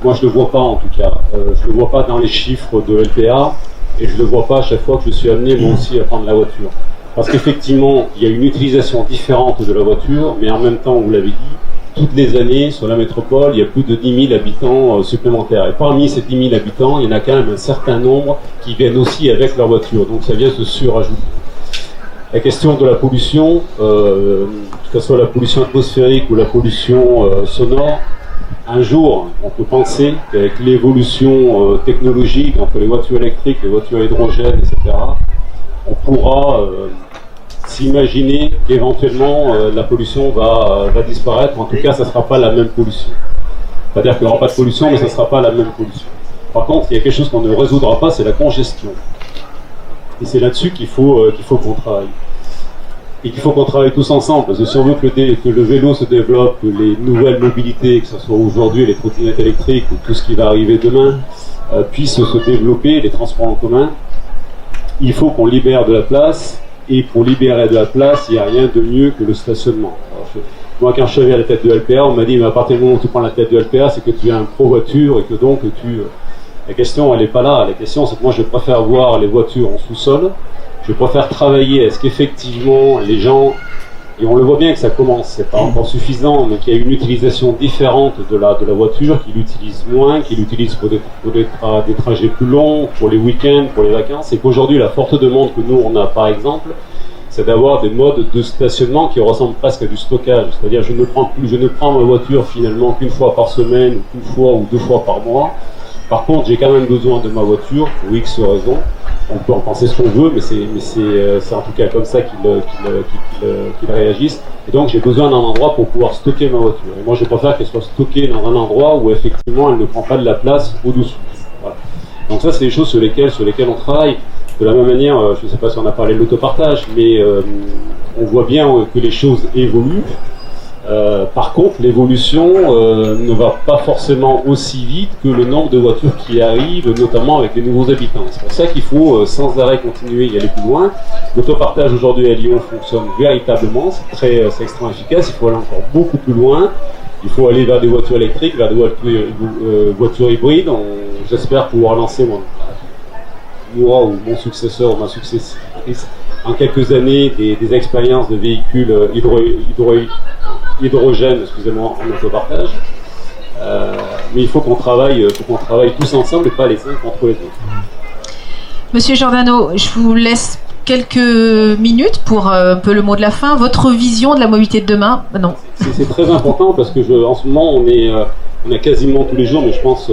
Speaker 10: Moi, je ne le vois pas en tout cas. Je ne le vois pas dans les chiffres de LPA et je ne le vois pas à chaque fois que je suis amené moi aussi à prendre la voiture. Parce qu'effectivement, il y a une utilisation différente de la voiture, mais en même temps, vous l'avez dit, toutes les années, sur la métropole, il y a plus de 10 000 habitants supplémentaires. Et parmi ces 10 000 habitants, il y en a quand même un certain nombre qui viennent aussi avec leur voiture. Donc ça vient se surajouter. La question de la pollution, que ce soit la pollution atmosphérique ou la pollution sonore, un jour, on peut penser qu'avec l'évolution technologique entre les voitures électriques, les voitures à hydrogène, etc., on pourra s'imaginer qu'éventuellement la pollution va disparaître. En tout cas, ça ne sera pas la même pollution. C'est-à-dire qu'il n'y aura pas de pollution, mais ça ne sera pas la même pollution. Par contre, il y a quelque chose qu'on ne résoudra pas, c'est la congestion. Et c'est là-dessus qu'il faut qu'on travaille. Et qu'il faut qu'on travaille tous ensemble. Parce que si on veut que le vélo se développe, que les nouvelles mobilités, que ce soit aujourd'hui les trottinettes électriques ou tout ce qui va arriver demain, puissent se développer, les transports en commun, il faut qu'on libère de la place. Et pour libérer de la place, il n'y a rien de mieux que le stationnement. Alors, moi, quand je suis arrivé à la tête de LPA, on m'a dit, mais à partir du moment où tu prends la tête de LPA, c'est que tu es un pro-voiture et que donc tu... La question, elle n'est pas là. La question, c'est que moi, je préfère voir les voitures en sous-sol. Je préfère travailler. Est-ce qu'effectivement, les gens... Et on le voit bien que ça commence, c'est pas encore suffisant, mais qu'il y a une utilisation différente de la voiture, qu'ils l'utilisent moins, qu'ils l'utilisent pour des trajets plus longs, pour les week-ends, pour les vacances, et qu'aujourd'hui, la forte demande que nous, on a par exemple, c'est d'avoir des modes de stationnement qui ressemblent presque à du stockage. C'est-à-dire, je ne prends ma voiture finalement qu'une fois par semaine, qu'une fois ou 2 fois par mois. Par contre, j'ai quand même besoin de ma voiture, pour X raisons. On peut en penser ce qu'on veut, mais c'est en tout cas comme ça qu'ils réagissent. Et donc j'ai besoin d'un endroit pour pouvoir stocker ma voiture. Et moi je préfère qu'elle soit stockée dans un endroit où effectivement elle ne prend pas de la place au-dessous. Voilà. Donc ça c'est des choses sur lesquelles on travaille. De la même manière, je ne sais pas si on a parlé de l'autopartage, mais on voit bien que les choses évoluent. Par contre, l'évolution ne va pas forcément aussi vite que le nombre de voitures qui arrivent, notamment avec les nouveaux habitants. C'est pour ça qu'il faut sans arrêt continuer et aller plus loin. L'autopartage aujourd'hui à Lyon fonctionne véritablement, c'est extrêmement efficace, il faut aller encore beaucoup plus loin. Il faut aller vers des voitures électriques, vers des voitures hybrides. J'espère pouvoir lancer moi ou mon successeur ou ma successrice en quelques années des expériences de véhicules hydrogène, excusez-moi, en autopartage. Mais il faut qu'on travaille tous ensemble et pas les uns contre les autres.
Speaker 1: Monsieur Giordano, je vous laisse quelques minutes pour un peu le mot de la fin. Votre vision de la mobilité de demain? Non.
Speaker 10: C'est très important parce que en ce moment on a quasiment tous les jours, mais je pense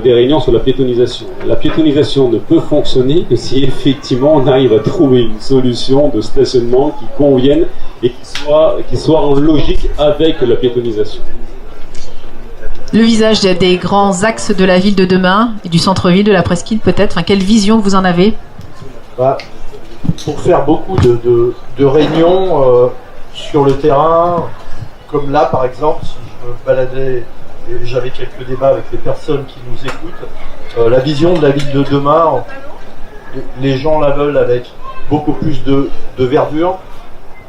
Speaker 10: des réunions sur la piétonisation. La piétonisation ne peut fonctionner que si effectivement on arrive à trouver une solution de stationnement qui convienne et qui soit en logique avec la piétonisation.
Speaker 1: Le visage des grands axes de la ville de demain et du centre-ville, de la presqu'île peut-être, enfin, quelle vision vous en avez?
Speaker 4: Pour faire beaucoup de réunions sur le terrain, comme là par exemple, si je me baladais et j'avais quelques débats avec les personnes qui nous écoutent, la vision de la ville de demain, les gens la veulent avec beaucoup plus de verdure,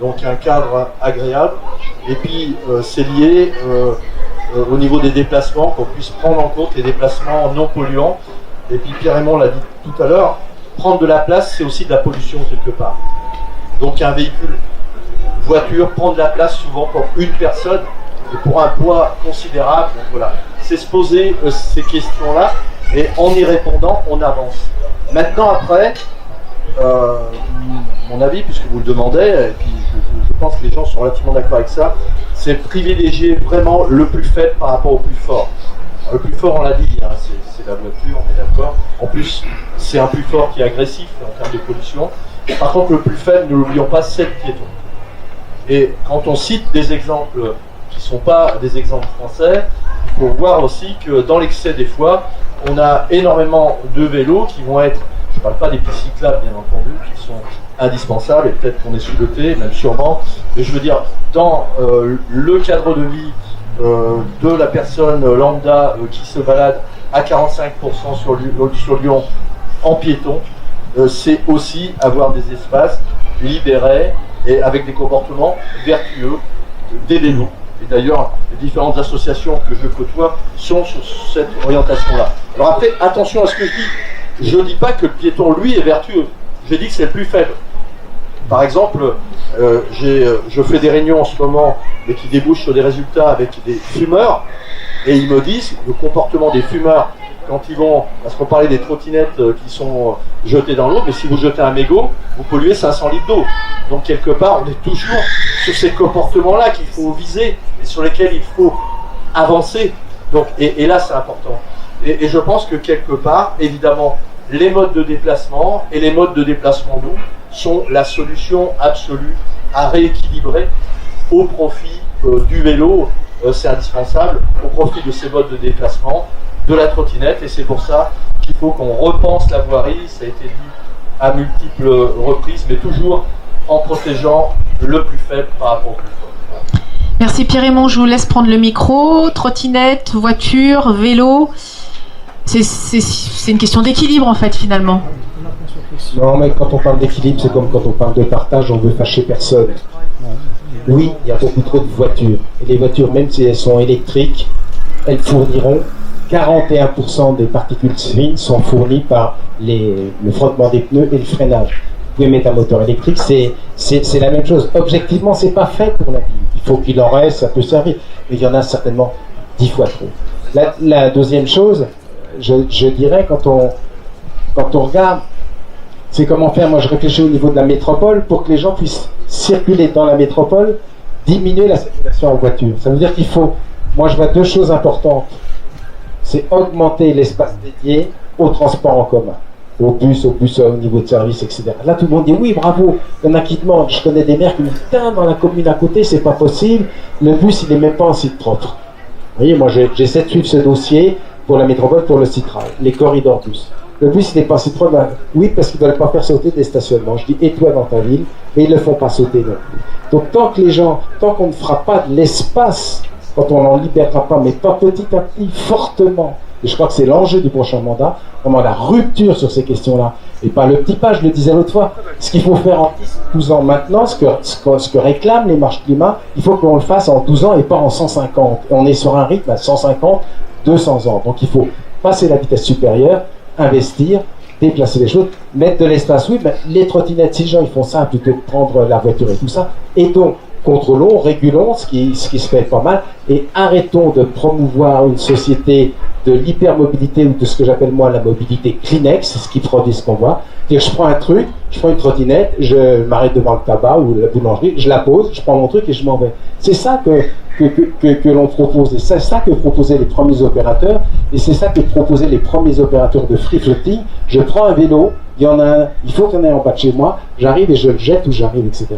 Speaker 4: donc un cadre agréable, et puis c'est lié au niveau des déplacements, qu'on puisse prendre en compte les déplacements non polluants. Et puis Pierre-Raymond l'a dit tout à l'heure, prendre de la place, c'est aussi de la pollution quelque part. Donc un véhicule, voiture, prend de la place souvent pour une personne et pour un poids considérable. Donc voilà, c'est se poser ces questions-là et en y répondant, on avance. Maintenant après, mon avis, puisque vous le demandez, et puis je pense que les gens sont relativement d'accord avec ça, c'est privilégier vraiment le plus faible par rapport au plus fort. Le plus fort, on l'a dit, hein, c'est la voiture, on est d'accord. En plus, c'est un plus fort qui est agressif en termes de pollution. Par contre, le plus faible, ne l'oublions pas, c'est le piéton. Et quand on cite des exemples qui ne sont pas des exemples français, il faut voir aussi que dans l'excès des fois, on a énormément de vélos qui vont être, je ne parle pas des pistes cyclables bien entendu, qui sont indispensables et peut-être qu'on est sous-doté, même sûrement, mais je veux dire, dans le cadre de vie de la personne lambda qui se balade à 45% sur Lyon en piéton, c'est aussi avoir des espaces libérés et avec des comportements vertueux des vélos. Et d'ailleurs, les différentes associations que je côtoie sont sur cette orientation-là. Alors après, attention à ce que je dis. Je ne dis pas que le piéton, lui, est vertueux. Je dis que c'est le plus faible. Par exemple, je fais des réunions en ce moment, mais qui débouchent sur des résultats avec des fumeurs, et ils me disent le comportement des fumeurs quand ils vont, parce qu'on parlait des trottinettes qui sont jetées dans l'eau, mais si vous jetez un mégot, vous polluez 500 litres d'eau. Donc quelque part, on est toujours sur ces comportements-là qu'il faut viser et sur lesquels il faut avancer. Donc, et là, c'est important. Et je pense que quelque part, évidemment, les modes de déplacement et les modes de déplacement doux sont la solution absolue à rééquilibrer au profit du vélo. C'est indispensable, au profit de ces modes de déplacement, de la trottinette, et c'est pour ça qu'il faut qu'on repense la voirie, ça a été dit à multiples reprises, mais toujours en protégeant le plus faible par rapport au plus fort.
Speaker 1: Merci Pierre-Raymond, je vous laisse prendre le micro. Trottinette, voiture, vélo, c'est une question d'équilibre en fait finalement.
Speaker 5: Non, mais quand on parle d'équilibre, c'est comme quand on parle de partage, on veut fâcher personne. Oui, il y a beaucoup trop de voitures. Et les voitures, même si elles sont électriques, elles fourniront 41% des particules fines sont fournies par le frottement des pneus et le freinage. Vous pouvez mettre un moteur électrique, c'est la même chose. Objectivement, c'est pas fait pour la ville. Il faut qu'il en reste, ça peut servir. Mais il y en a certainement 10 fois trop. La deuxième chose, je dirais, quand on regarde, c'est comment faire. Moi, je réfléchis au niveau de la métropole pour que les gens puissent circuler dans la métropole, diminuer la circulation en voiture. Ça veut dire qu'il faut, moi je vois deux choses importantes. C'est augmenter l'espace dédié au transport en commun, au bus au niveau de service, etc. Là, tout le monde dit oui, bravo. Il y en a qui demandent. Je connais des maires qui me disent putain, dans la commune à côté, c'est pas possible. Le bus, il n'est même pas en site propre. Vous voyez, moi, j'essaie de suivre ce dossier pour la métropole, pour le Citral, les corridors bus. Le bus, il n'est pas en site propre. Oui, parce qu'ils ne veulent pas faire sauter des stationnements. Je dis, et toi dans ta ville, mais ils ne le font pas sauter non plus. Donc, tant qu'on ne fera pas de l'espace, quand on n'en libérera pas, mais pas petit à petit, fortement, et je crois que c'est l'enjeu du prochain mandat, vraiment la rupture sur ces questions-là, et pas le petit pas, je le disais l'autre fois, ce qu'il faut faire en 12 ans maintenant, ce que réclament les marches climat, il faut qu'on le fasse en 12 ans et pas en 150. Et on est sur un rythme à 150, 200 ans. Donc il faut passer la vitesse supérieure, investir, déplacer les choses, mettre de l'espace. Oui, mais les trottinettes, si les gens ils font ça plutôt que de prendre la voiture et tout ça, et donc contrôlons, régulons ce qui se fait pas mal, et arrêtons de promouvoir une société de l'hypermobilité ou de ce que j'appelle moi la mobilité Kleenex, c'est ce qui produit ce qu'on voit. Je prends un truc, je prends une trottinette, je m'arrête devant le tabac ou la boulangerie, je la pose, je prends mon truc et je m'en vais. C'est ça que l'on propose, et c'est ça que proposaient les premiers opérateurs, et c'est ça que proposaient les premiers opérateurs de free floating. Je prends un vélo, il y en a un, il faut qu'il y en ait en bas de chez moi, j'arrive et je le jette où j'arrive, etc.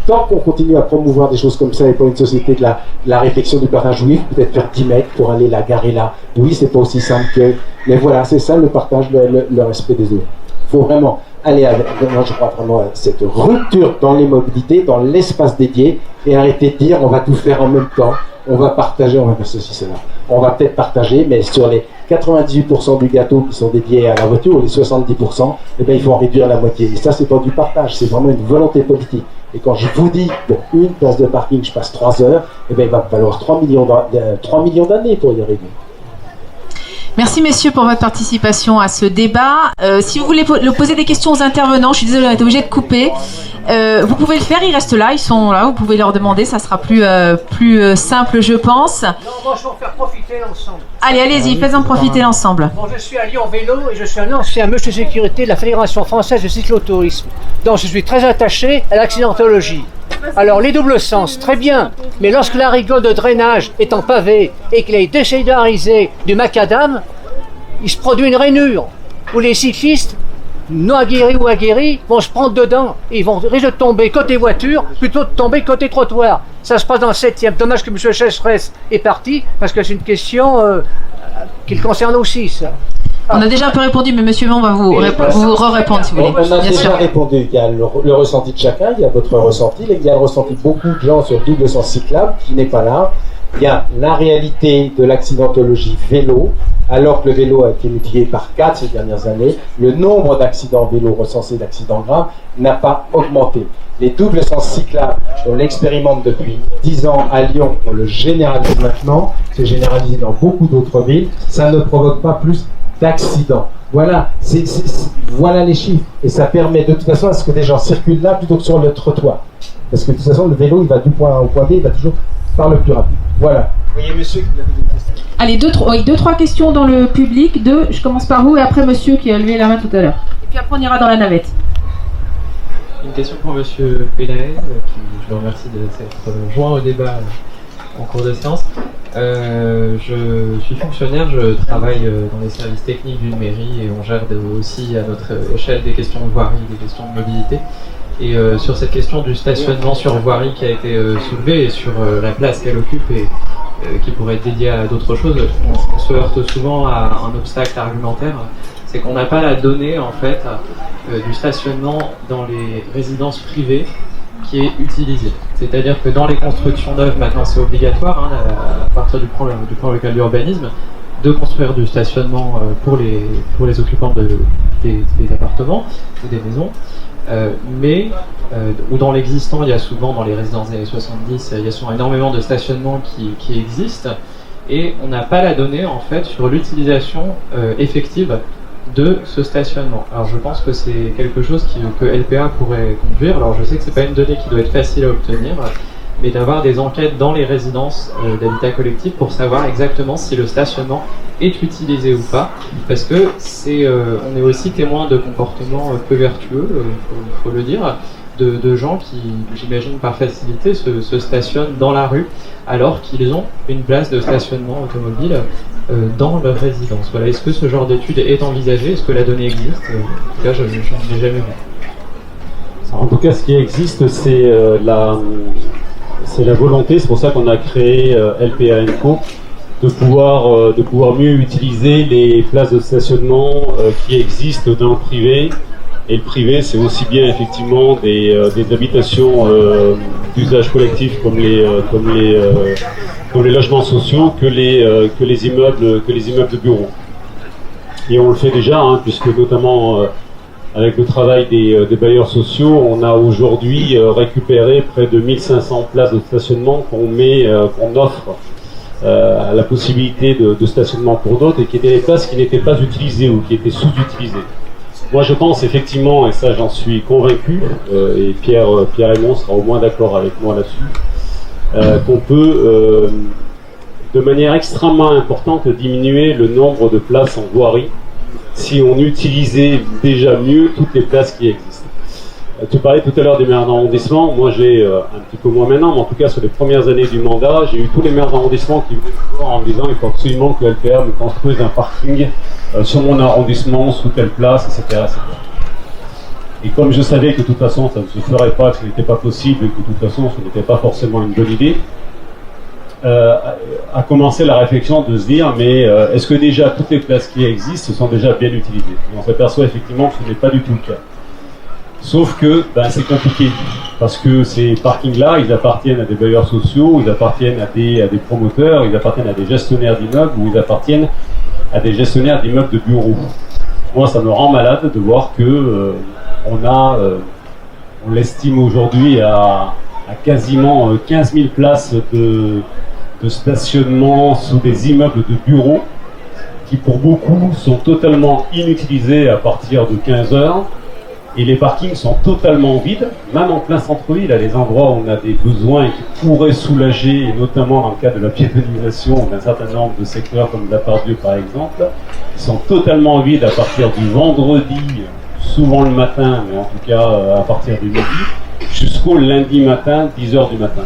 Speaker 5: Tant qu'on continue à promouvoir des choses comme ça et pour une société de la réflexion du partage, oui, peut-être faire 10 mètres pour aller la garer là. Oui, c'est pas aussi simple que... Mais voilà, c'est ça le partage, le respect des autres. Il faut vraiment aller avec, moi je crois vraiment à cette rupture dans les mobilités, dans l'espace dédié, et arrêter de dire on va tout faire en même temps, on va partager, on va faire ceci, cela. On va peut-être partager, mais sur les 98% du gâteau qui sont dédiés à la voiture, ou les 70%, eh bien, il faut en réduire la moitié. Et ça, c'est pas du partage, c'est vraiment une volonté politique. Et quand je vous dis, pour une place de parking, je passe 3 heures, eh bien, il va me falloir 3 millions d'années pour y arriver.
Speaker 1: Merci messieurs pour votre participation à ce débat. Si vous voulez poser des questions aux intervenants, je suis désolée, on est obligé de couper. Vous pouvez le faire, ils restent là, ils sont là, vous pouvez leur demander, ça sera plus simple je pense.
Speaker 11: Non, moi je vais en faire profiter l'ensemble.
Speaker 1: Allez, allez-y, faites-en profiter l'ensemble.
Speaker 11: Bon, je suis à Lyon Vélo et je suis un ancien monsieur sécurité de la Fédération française de cyclotourisme. Donc je suis très attaché à l'accidentologie. Alors les doubles sens, très bien, mais lorsque la rigole de drainage est en pavé et qu'il est décédarisé du macadam, il se produit une rainure où les cyclistes non aguerris ou aguerris vont se prendre dedans et ils vont risquer de tomber côté voiture plutôt de tomber côté trottoir. Ça se passe dans le 7e. Dommage que M. Chesseresse est parti parce que c'est une question qui le concerne aussi, ça.
Speaker 1: On a déjà un peu répondu, mais monsieur Mon va vous re-répondre si vous voulez.
Speaker 5: On a déjà répondu. Il y a le ressenti de chacun, il y a votre ressenti, il y a le ressenti de beaucoup de gens sur double sens cyclable qui n'est pas là. Il y a la réalité de l'accidentologie vélo, alors que le vélo a été multiplié par 4 ces dernières années, le nombre d'accidents vélo recensés, d'accidents graves, n'a pas augmenté. Les doubles sens cyclables, on l'expérimente depuis 10 ans à Lyon, on le généralise maintenant, c'est généralisé dans beaucoup d'autres villes, ça ne provoque pas plus d'accidents. Voilà, voilà les chiffres. Et ça permet de toute façon à ce que des gens circulent là plutôt que sur le trottoir. Parce que de toute façon, le vélo, il va du point A au point B, il va toujours par le plus rapide. Voilà. Vous voyez, monsieur qui avait des questions.
Speaker 1: Allez, deux, trois questions dans le public. Je commence par vous et après monsieur qui a levé la main tout à l'heure. Et puis après, on ira dans la navette.
Speaker 12: Une question pour monsieur Pélaez, qui je le remercie de s'être joint au débat en cours de séance. Je suis fonctionnaire, je travaille dans les services techniques d'une mairie et on gère aussi à notre échelle des questions de voirie, des questions de mobilité. Et sur cette question du stationnement sur voirie qui a été soulevée et sur la place qu'elle occupe et qui pourrait être dédiée à d'autres choses, on se heurte souvent à un obstacle argumentaire, c'est qu'on n'a pas la donnée en fait du stationnement dans les résidences privées qui est utilisée. C'est-à-dire que dans les constructions neuves, maintenant c'est obligatoire, à partir du plan local d'urbanisme, de construire du stationnement pour les occupants des appartements ou des maisons. Ou dans l'existant, il y a souvent, dans les résidences des années 70, il y a souvent énormément de stationnements qui existent, et on n'a pas la donnée en fait sur l'utilisation effective de ce stationnement. Alors je pense que c'est quelque chose que LPA pourrait conduire. Alors je sais que c'est pas une donnée qui doit être facile à obtenir, mais d'avoir des enquêtes dans les résidences d'habitat collectif pour savoir exactement si le stationnement est utilisé ou pas, parce que on est aussi témoin de comportements peu vertueux, il faut le dire, de gens qui, j'imagine par facilité, se stationnent dans la rue alors qu'ils ont une place de stationnement automobile dans leur résidence. Voilà. Est-ce que ce genre d'étude est envisagé? Est-ce que la donnée existe? En tout cas, je n'en ai jamais vu.
Speaker 10: En tout cas, ce qui existe, c'est la volonté, c'est pour ça qu'on a créé LPA & Co, de pouvoir mieux utiliser les places de stationnement qui existent dans le privé. Et le privé, c'est aussi bien effectivement des habitations d'usage collectif comme les logements sociaux que les immeubles de bureaux. Et on le fait déjà, puisque notamment avec le travail des bailleurs sociaux, on a aujourd'hui récupéré près de 1500 places de stationnement qu'on offre à la possibilité de stationnement pour d'autres, et qui étaient des places qui n'étaient pas utilisées ou qui étaient sous-utilisées. Moi je pense effectivement, et ça j'en suis convaincu, et Pierre Raymond sera au moins d'accord avec moi là-dessus, qu'on peut de manière extrêmement importante diminuer le nombre de places en voirie si on utilisait déjà mieux toutes les places qui existent. Tu parlais tout à l'heure des maires d'arrondissement. Moi j'ai un petit peu moins maintenant, mais en tout cas sur les premières années du mandat, j'ai eu tous les maires d'arrondissement qui venaient me voir en me disant il faut absolument que LPR me construise un parking sur mon arrondissement, sous telle place, etc. Et comme je savais que de toute façon ça ne se ferait pas, que ce n'était pas possible, et que de toute façon ce n'était pas forcément une bonne idée, a commencé la réflexion de se dire mais est-ce que déjà toutes les places qui existent sont déjà bien utilisées? Et on s'aperçoit effectivement que ce n'est pas du tout le cas. Sauf que c'est compliqué, parce que ces parkings-là, ils appartiennent à des bailleurs sociaux, ils appartiennent à des promoteurs, ils appartiennent à des gestionnaires d'immeubles, ou ils appartiennent à des gestionnaires d'immeubles de bureaux. Moi, ça me rend malade de voir que on l'estime aujourd'hui à quasiment 15 000 places de stationnement sous des immeubles de bureaux, qui pour beaucoup sont totalement inutilisés à partir de 15 heures. Et les parkings sont totalement vides, même en plein centre-ville, à des endroits où on a des besoins et qui pourraient soulager, et notamment dans le cas de la piétonisation d'un certain nombre de secteurs comme la Part-Dieu par exemple, ils sont totalement vides à partir du vendredi, souvent le matin, mais en tout cas à partir du midi, jusqu'au lundi matin, 10h du matin,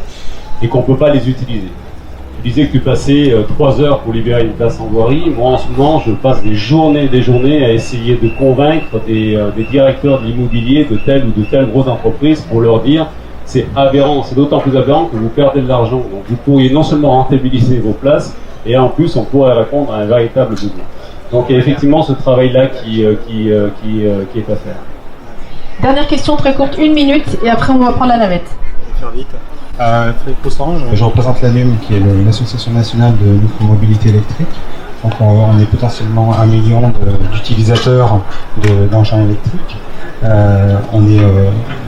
Speaker 10: et qu'on ne peut pas les utiliser. Tu disais que tu passais 3 heures pour libérer une place en voirie. Moi, en ce moment, je passe des journées à essayer de convaincre des directeurs de l'immobilier de telle ou de telle grosse entreprise pour leur dire c'est aberrant, c'est d'autant plus aberrant que vous perdez de l'argent. Donc, vous pourriez non seulement rentabiliser vos places, et en plus, on pourrait répondre à un véritable besoin. Donc, il y a effectivement ce travail-là qui est à faire.
Speaker 1: Dernière question très courte, 1 minute, et après on va prendre la navette.
Speaker 13: Je vais faire vite. Frédéric Poussan, je représente l'ANUM, qui est l'Association nationale de micromobilité électrique. Donc on est potentiellement 1 million d'utilisateurs d'engins électriques. On est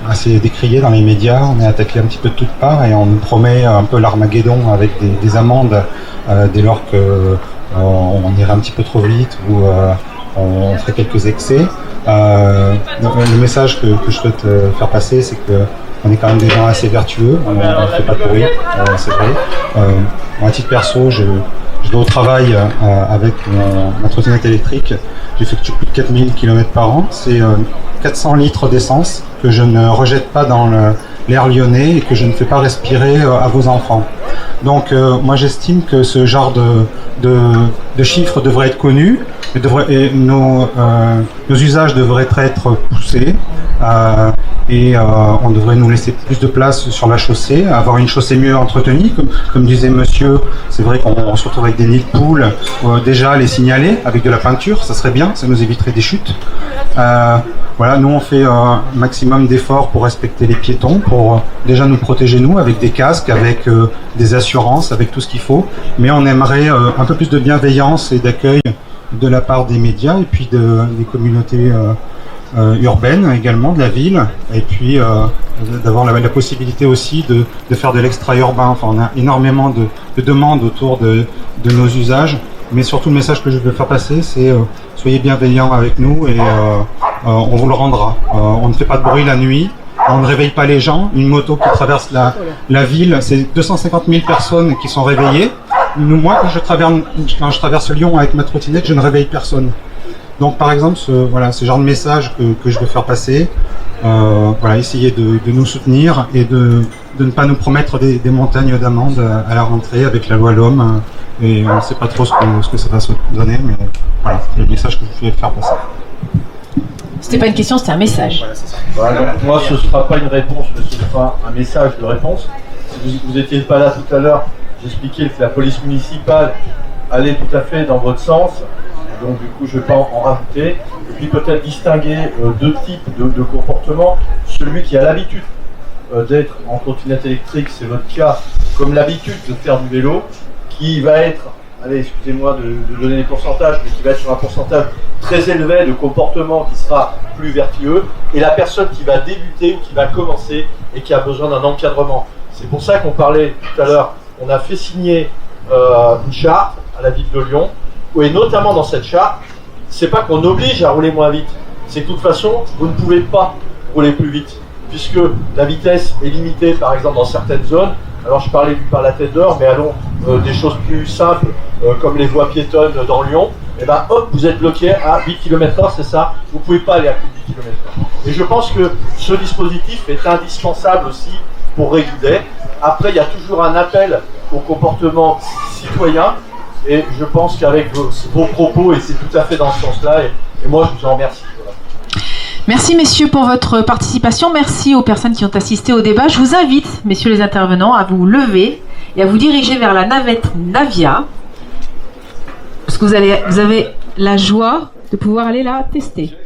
Speaker 13: assez décrié dans les médias, on est attaqué un petit peu de toutes parts et on nous promet un peu l'Armageddon avec des amendes dès lors qu'on irait un petit peu trop vite ou on ferait quelques excès. Le message que je souhaite faire passer, c'est que on est quand même des gens assez vertueux, on ne fait pas de bruit, c'est vrai. Moi, à titre perso, je vais au travail avec ma trottinette électrique. J'effectue plus de 4000 km par an. C'est 400 litres d'essence que je ne rejette pas dans l'air lyonnais et que je ne fais pas respirer à vos enfants. Donc moi j'estime que ce genre de chiffres devrait être connu et nos usages devraient être poussés et on devrait nous laisser plus de place sur la chaussée, avoir une chaussée mieux entretenue, comme disait monsieur, c'est vrai qu'on se retrouve avec des nids de poules, déjà les signaler avec de la peinture, ça serait bien, ça nous éviterait des chutes. Voilà, nous on fait un maximum d'efforts pour respecter les piétons, pour déjà nous protéger nous avec des casques, avec des assurances, avec tout ce qu'il faut, mais on aimerait un peu plus de bienveillance et d'accueil de la part des médias et puis des communautés urbaines également, de la ville, et puis d'avoir la possibilité aussi de faire de l'extra-urbain. Enfin, on a énormément de demandes autour de nos usages, mais surtout le message que je veux faire passer, c'est soyez bienveillants avec nous et on vous le rendra. On ne fait pas de bruit la nuit, on ne réveille pas les gens. Une moto qui traverse la ville, c'est 250 000 personnes qui sont réveillées. Moi, quand je traverse Lyon avec ma trottinette, je ne réveille personne. Donc par exemple, ce genre de message que je veux faire passer, essayer de nous soutenir et de ne pas nous promettre des montagnes d'amendes à la rentrée avec la loi l'homme. Et on ne sait pas trop ce que ça va se donner, mais voilà, c'est le message que je voulais faire passer.
Speaker 1: C'était pas une question, c'était un message.
Speaker 4: Voilà, c'est ça. Voilà, donc moi, ce ne sera pas une réponse, mais ce sera un message de réponse. Si vous n'étiez pas là tout à l'heure, j'expliquais que la police municipale allait tout à fait dans votre sens. Donc du coup, je ne vais pas en rajouter. Et puis peut-être distinguer deux types de comportements. Celui qui a l'habitude d'être en trottinette électrique, c'est votre cas, comme l'habitude de faire du vélo, qui va être, allez, excusez-moi de donner des pourcentages, mais qui va être sur un pourcentage très élevé de comportement qui sera plus vertueux, et la personne qui va débuter ou qui va commencer et qui a besoin d'un encadrement. C'est pour ça qu'on parlait tout à l'heure, on a fait signer une charte à la ville de Lyon, et notamment dans cette charte, c'est pas qu'on oblige à rouler moins vite, c'est que de toute façon, vous ne pouvez pas rouler plus vite, puisque la vitesse est limitée, par exemple, dans certaines zones. Alors je parlais du par la tête d'or, mais allons des choses plus simples, comme les voies piétonnes dans Lyon, et ben hop, vous êtes bloqué à 8 km/h, c'est ça, vous ne pouvez pas aller à plus de 10 km/h. Et je pense que ce dispositif est indispensable aussi pour réguler. Après, il y a toujours un appel au comportement citoyen, et je pense qu'avec vos propos, et c'est tout à fait dans ce sens-là, et moi je vous en remercie. Voilà.
Speaker 1: Merci messieurs pour votre participation, merci aux personnes qui ont assisté au débat. Je vous invite, messieurs les intervenants, à vous lever et à vous diriger vers la navette Navia, parce que vous avez la joie de pouvoir aller la tester.